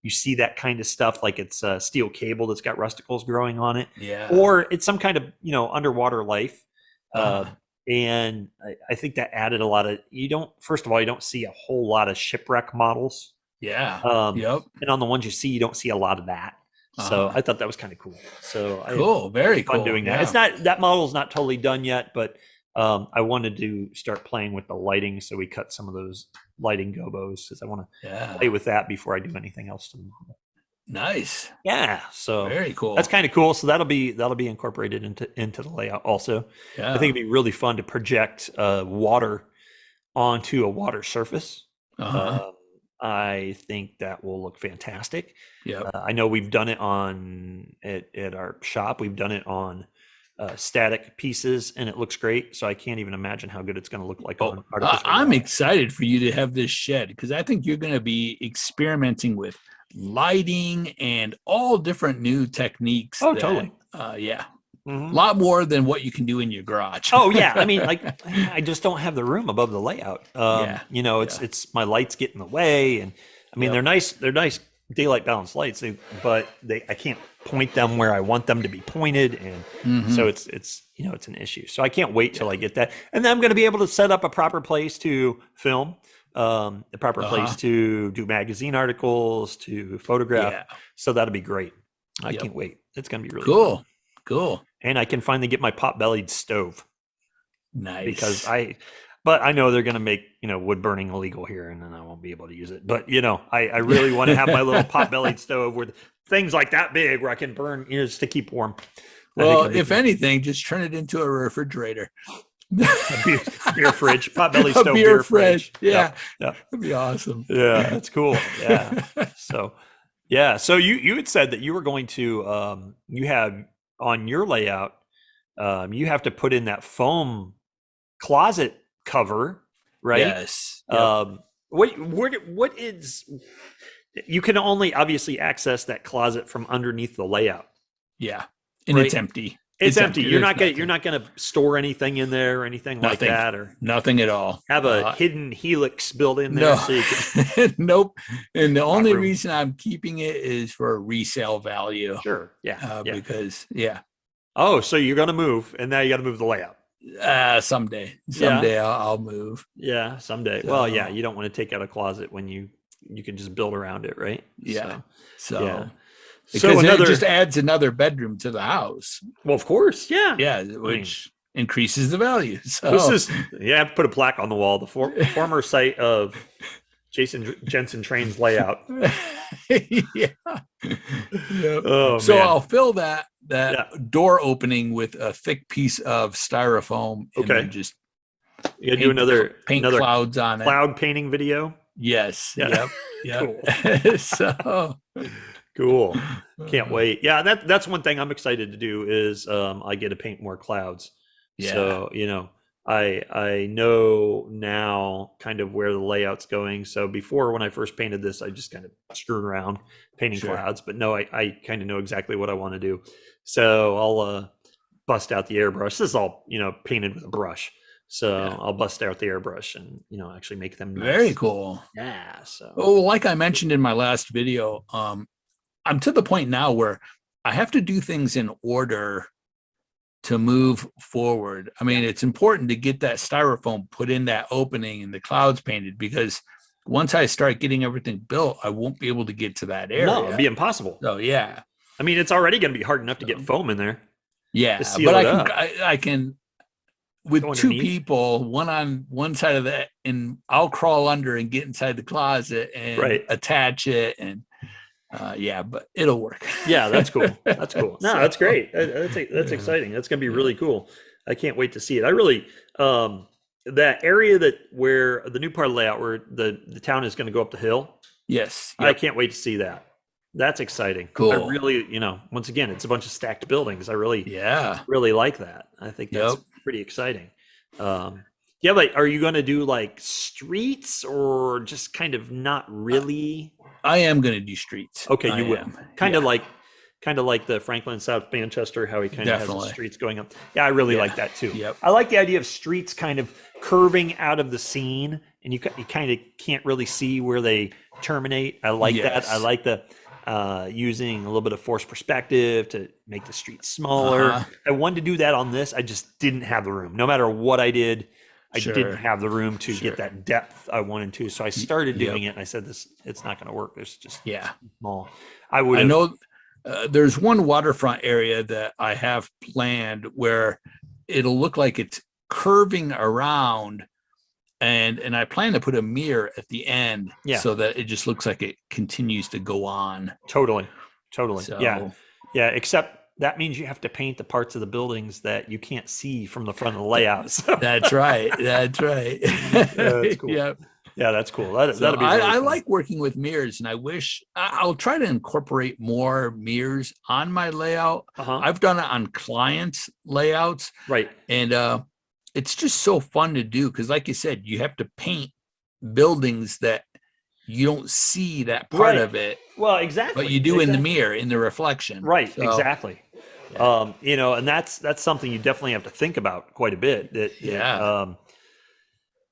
you see that kind of stuff, like it's a steel cable that's got rusticles growing on it,
Yeah.
or it's some kind of underwater life.
Uh-huh.
And I think that added a lot of. First of all, you don't see a whole lot of shipwreck models.
Yeah.
Yep. And on the ones you see, you don't see a lot of that. So I thought that was kind of cool. So
cool, very cool.
Fun doing that. It's not, that model's not totally done yet, but I wanted to start playing with the lighting, so we cut some of those lighting gobos, because I want to play with that before I do anything else to the model.
Nice.
Yeah. So
very cool.
That's kind of cool. So that'll be incorporated into the layout also.
Yeah.
I think it'd be really fun to project water onto a water surface. I think that will look fantastic.
Yeah.
I know we've done it at our shop. We've done it on static pieces, and it looks great. So I can't even imagine how good it's going to look like on artificial
I'm
water.
excited for you to have this shed, because I think you're going to be experimenting with lighting and all different new techniques.
Totally.
Yeah.
Mm-hmm.
A lot more than what you can do in your garage.
Oh yeah. I mean, like, I just don't have the room above the layout. It's my lights get in the way, and I mean, they're nice daylight balanced lights, but I can't point them where I want them to be pointed. And so it's an issue. So I can't wait till I get that. And then I'm going to be able to set up a proper place to film, a proper place to do magazine articles, to photograph. Yeah. So that'll be great. I can't wait. It's going to be really fun.
Cool.
And I can finally get my pot-bellied stove.
Nice.
But I know they're going to make, wood burning illegal here, and then I won't be able to use it. But, I really want to have my little pot-bellied stove with things like that big where I can burn, just to keep warm.
Well, if anything, just turn it into a refrigerator.
beer fridge, pot-bellied stove, beer fridge.
Yeah. That'd be awesome.
Yeah, that's cool. Yeah. So you had said that you were going to, you have on your layout, you have to put in that foam closet cover, right?
Yes.
What is, you can only obviously access that closet from underneath the layout.
Yeah. And it's empty.
It's empty. You're not going to store anything in there or anything like that, or
nothing at all.
Have a hidden helix built in there.
No.
So you can,
nope. And the only reason I'm keeping it is for resale value.
Sure. Yeah.
Because
Oh, so you're going to move, and now you got to move the layout.
Someday I'll move.
Yeah, someday. Well, yeah, you don't want to take out a closet when you can just build around it, right?
Yeah.
Because
it just adds another bedroom to the house.
Well, of course, yeah.
Yeah, which increases the value. So
this is I have to put a plaque on the wall. The former site of Jason Jensen Train's layout.
Yeah.
Oh,
so
man.
I'll fill that door opening with a thick piece of styrofoam. And then just
you do another
clouds on it.
Cloud painting video.
Yes.
Yeah.
Yep.
Cool.
So
cool. Can't wait. Yeah, that's one thing I'm excited to do is I get to paint more clouds.
Yeah.
So, I know now kind of where the layout's going. So before, when I first painted this, I just kind of screwed around painting clouds, but no, I kind of know exactly what I want to do. So I'll bust out the airbrush. This is all, painted with a brush. So I'll bust out the airbrush and, actually make them nice.
Very cool.
Yeah. So,
like I mentioned in my last video, I'm to the point now where I have to do things in order to move forward. I mean, it's important to get that styrofoam put in that opening and the clouds painted, because once I start getting everything built, I won't be able to get to that area.
No, it'd be impossible.
So yeah.
I mean, it's already going to be hard enough to get foam in there.
Yeah, but I can with two people, one on one side of that, and I'll crawl under and get inside the closet and attach it, and but it'll work.
Yeah, that's cool. That's cool. No, that's great. That's exciting. That's gonna be really cool. I can't wait to see it. I really that area where the new part of the layout where the town is going to go up the hill.
Yes,
I can't wait to see that. That's exciting.
Cool.
I really, once again, it's a bunch of stacked buildings. I really like that. I think that's pretty exciting. But are you going to do like streets or just kind of not really?
I am going to do streets.
Okay, you will. Kind of like kind of like the Franklin South Manchester, how he kind of has the
Definitely.
streets going up. Yeah, I really
Yeah.
like that too.
Yep.
I like the idea of streets kind of curving out of the scene, and you kind of can't really see where they terminate. I like that. I
Yes.
like the using a little bit of forced perspective to make the streets smaller.
Uh-huh.
I wanted to do that on this. I just didn't have the room. No matter what I did, I
Sure.
didn't have the room to
Sure.
get that depth I wanted to. So I started
Yep.
doing it, and I said, it's not going to work. It's just
Yeah.
small. I would
I
have.
know there's one waterfront area that I have planned where it'll look like it's curving around, and I plan to put a mirror at the end,
Yeah.
so that it just looks like it continues to go on.
Totally.
So
Yeah. Except that means you have to paint the parts of the buildings that you can't see from the front of the layout. So
that's right. That's right.
that's cool.
Yep.
yeah, that's cool. That'll
So
be. Really
I
fun.
like working with mirrors, and I wish I'll try to incorporate more mirrors on my layout.
Uh-huh.
I've done it on clients' layouts,
Right.
and it's just so fun to do because, like you said, you have to paint buildings that you don't see that part
Right.
of it,
Well, exactly.
but you do in the
Exactly.
mirror, in the reflection.
Right.
So,
Exactly.
yeah.
And that's something you definitely have to think about quite a bit.
Yeah.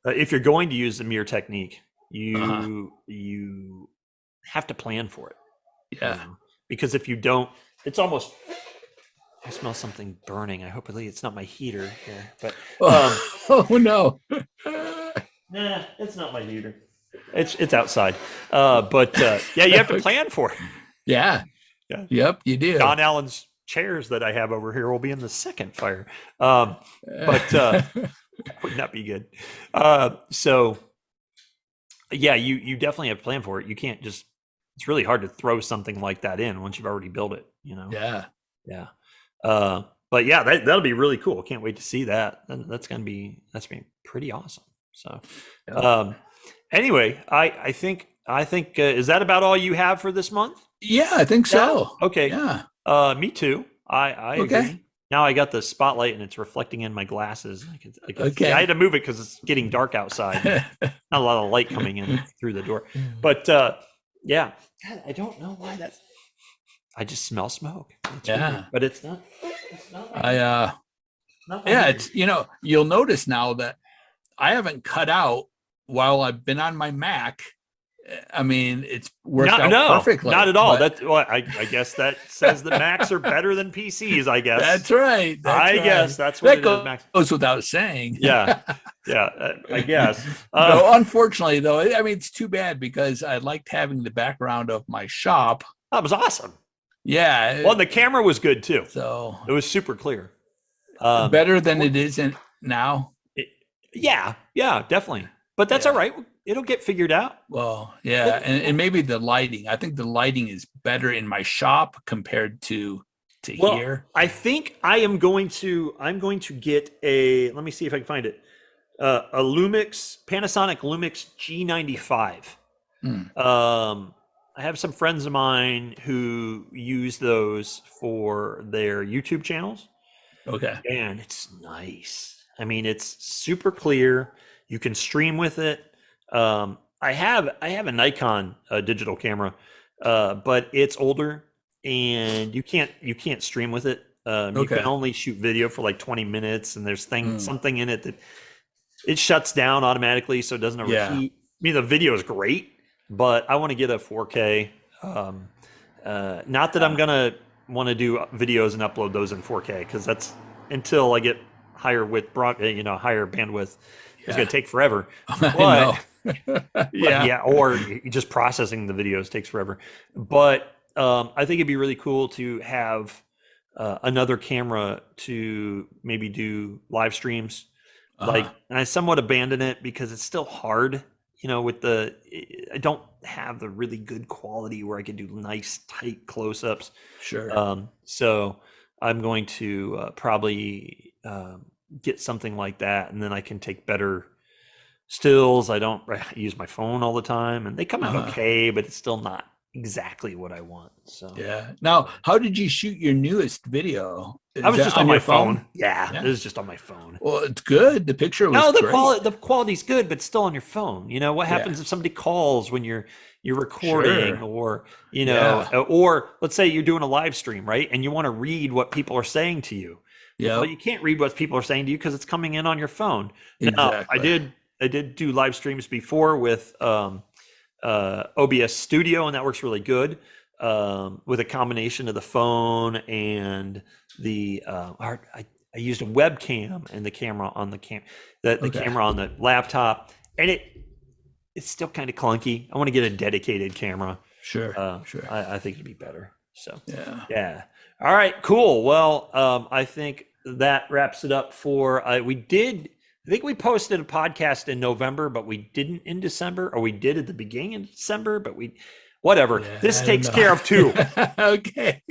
If you're going to use the mirror technique,
Uh-huh.
you have to plan for it.
Yeah.
Because if you don't, it's almost. I smell something burning. I hope it's not my heater here, but
Oh no.
nah, it's not my heater. It's outside. But yeah, you have to plan for it.
Yeah.
Yeah.
Yep, you do.
Don Allen's chairs that I have over here will be in the second fire. But would not be good. So yeah, you definitely have to plan for it. You can't just. It's really hard to throw something like that in once you've already built it.
Yeah.
Yeah. But yeah, that'll be really cool. Can't wait to see that. That's gonna be pretty awesome. So,
Yeah.
Anyway, I think is that about all you have for this month?
Yeah, I think so.
Okay.
Yeah.
Me too. I
Okay.
agree. Now I got the spotlight and it's reflecting in my glasses. I can
Okay.
see. I had to move it because it's getting dark outside. Not a lot of light coming in through the door. But yeah, God, I don't know why that's. I just smell smoke. It's
Yeah.
weird, but it's not. It's not.
Yeah,
weird.
it's you'll notice now that I haven't cut out while I've been on my Mac. I mean, it's worked out perfectly.
Not at all.
but-
That well, I guess that says that Macs are better than PCs. I guess
That's right.
I
right.
guess that's what
that
it is. Macs.
goes without saying.
Yeah. I guess.
No, unfortunately, though, I mean, it's too bad because I liked having the background of my shop.
That was awesome.
Yeah.
Well, the camera was good too.
So
It was super clear.
better than it is now.
Yeah, definitely. But that's
Yeah.
all right. It'll get figured out.
Well, yeah, and maybe the lighting. I think the lighting is better in my shop compared to
Well,
here.
I think I'm going to get a. Let me see if I can find it. A Panasonic Lumix G95. I have some friends of mine who use those for their YouTube channels.
Okay.
And it's nice. I mean, it's super clear. You can stream with it. I have a Nikon digital camera, but it's older, and you can't stream with it. You
Okay.
can only shoot video for like 20 minutes, and there's something in it that it shuts down automatically, so it doesn't overheat. I mean, the video is great, but I want to get a 4K. Not that I'm gonna want to do videos and upload those in 4K, because that's until I get higher higher bandwidth. It's gonna take forever.
I
But,
know. Yeah.
or just processing the videos takes forever. But I think it'd be really cool to have another camera to maybe do live streams. Like, and I somewhat abandon it because it's still hard. I don't have the really good quality where I could do nice tight close-ups.
Sure.
So I'm going to probably get something like that, and then I can take better stills. I don't use my phone all the time, and they come out okay, but it's still not exactly what I want. So
Yeah. Now, how did you shoot your newest video?
I was
Is that
just on my
your
phone. Yeah,
Yeah.
it was just on my phone.
Well, it's good. The picture was
No,
great.
the quality's good, but still on your phone. You know what
Yeah.
happens if somebody calls when you're recording,
Sure.
or you know,
Yeah.
or let's say you're doing a live stream, right? And you want to read what people are saying to you. Well,
Yeah.
you can't read what people are saying to you because it's coming in on your phone. Now,
Exactly.
I did do live streams before with OBS Studio, and that works really good with a combination of the phone and the I used a webcam and the camera on the
Okay.
camera on the laptop, and it's still kind of clunky. I want to get a dedicated camera.
Sure. Sure.
I think it'd be better. So
Yeah.
yeah. All right. Cool. Well, I think that wraps it up for. I think we posted a podcast in November, but we didn't in December, or we did at the beginning of December, but whatever.
Yeah,
This
I
takes
don't know.
care of two.
Okay.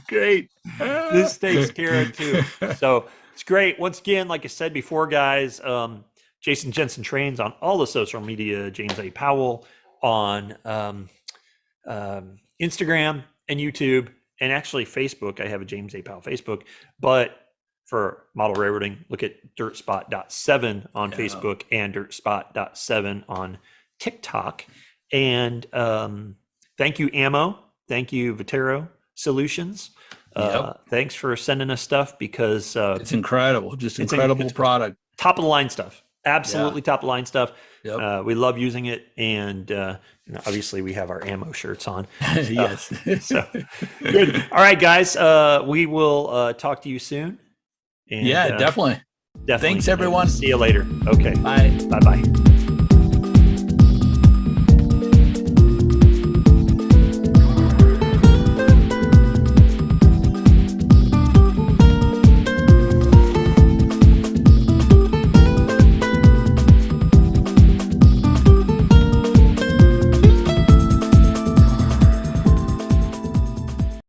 Great.
This takes care of two. So it's great. Once again, like I said before, guys, Jason Jensen trains on all the social media, James A. Powell on Instagram and YouTube, and actually Facebook. I have a James A. Powell Facebook, but for model railroading, look at dirtspot.7 on
Yeah.
Facebook and dirtspot.7 on TikTok. And thank you, Ammo. Thank you, Vitero Solutions. Thanks for sending us stuff, because
It's incredible. Just
it's
incredible
it's
product.
top of the line stuff. Absolutely top of the line stuff.
Yep.
We love using it, and obviously we have our Ammo shirts on.
Yes.
So good. All right, guys. We will talk to you soon. And,
Yeah, definitely.
definitely.
Thanks, everyone.
See you later. Okay.
Bye.
Bye-bye.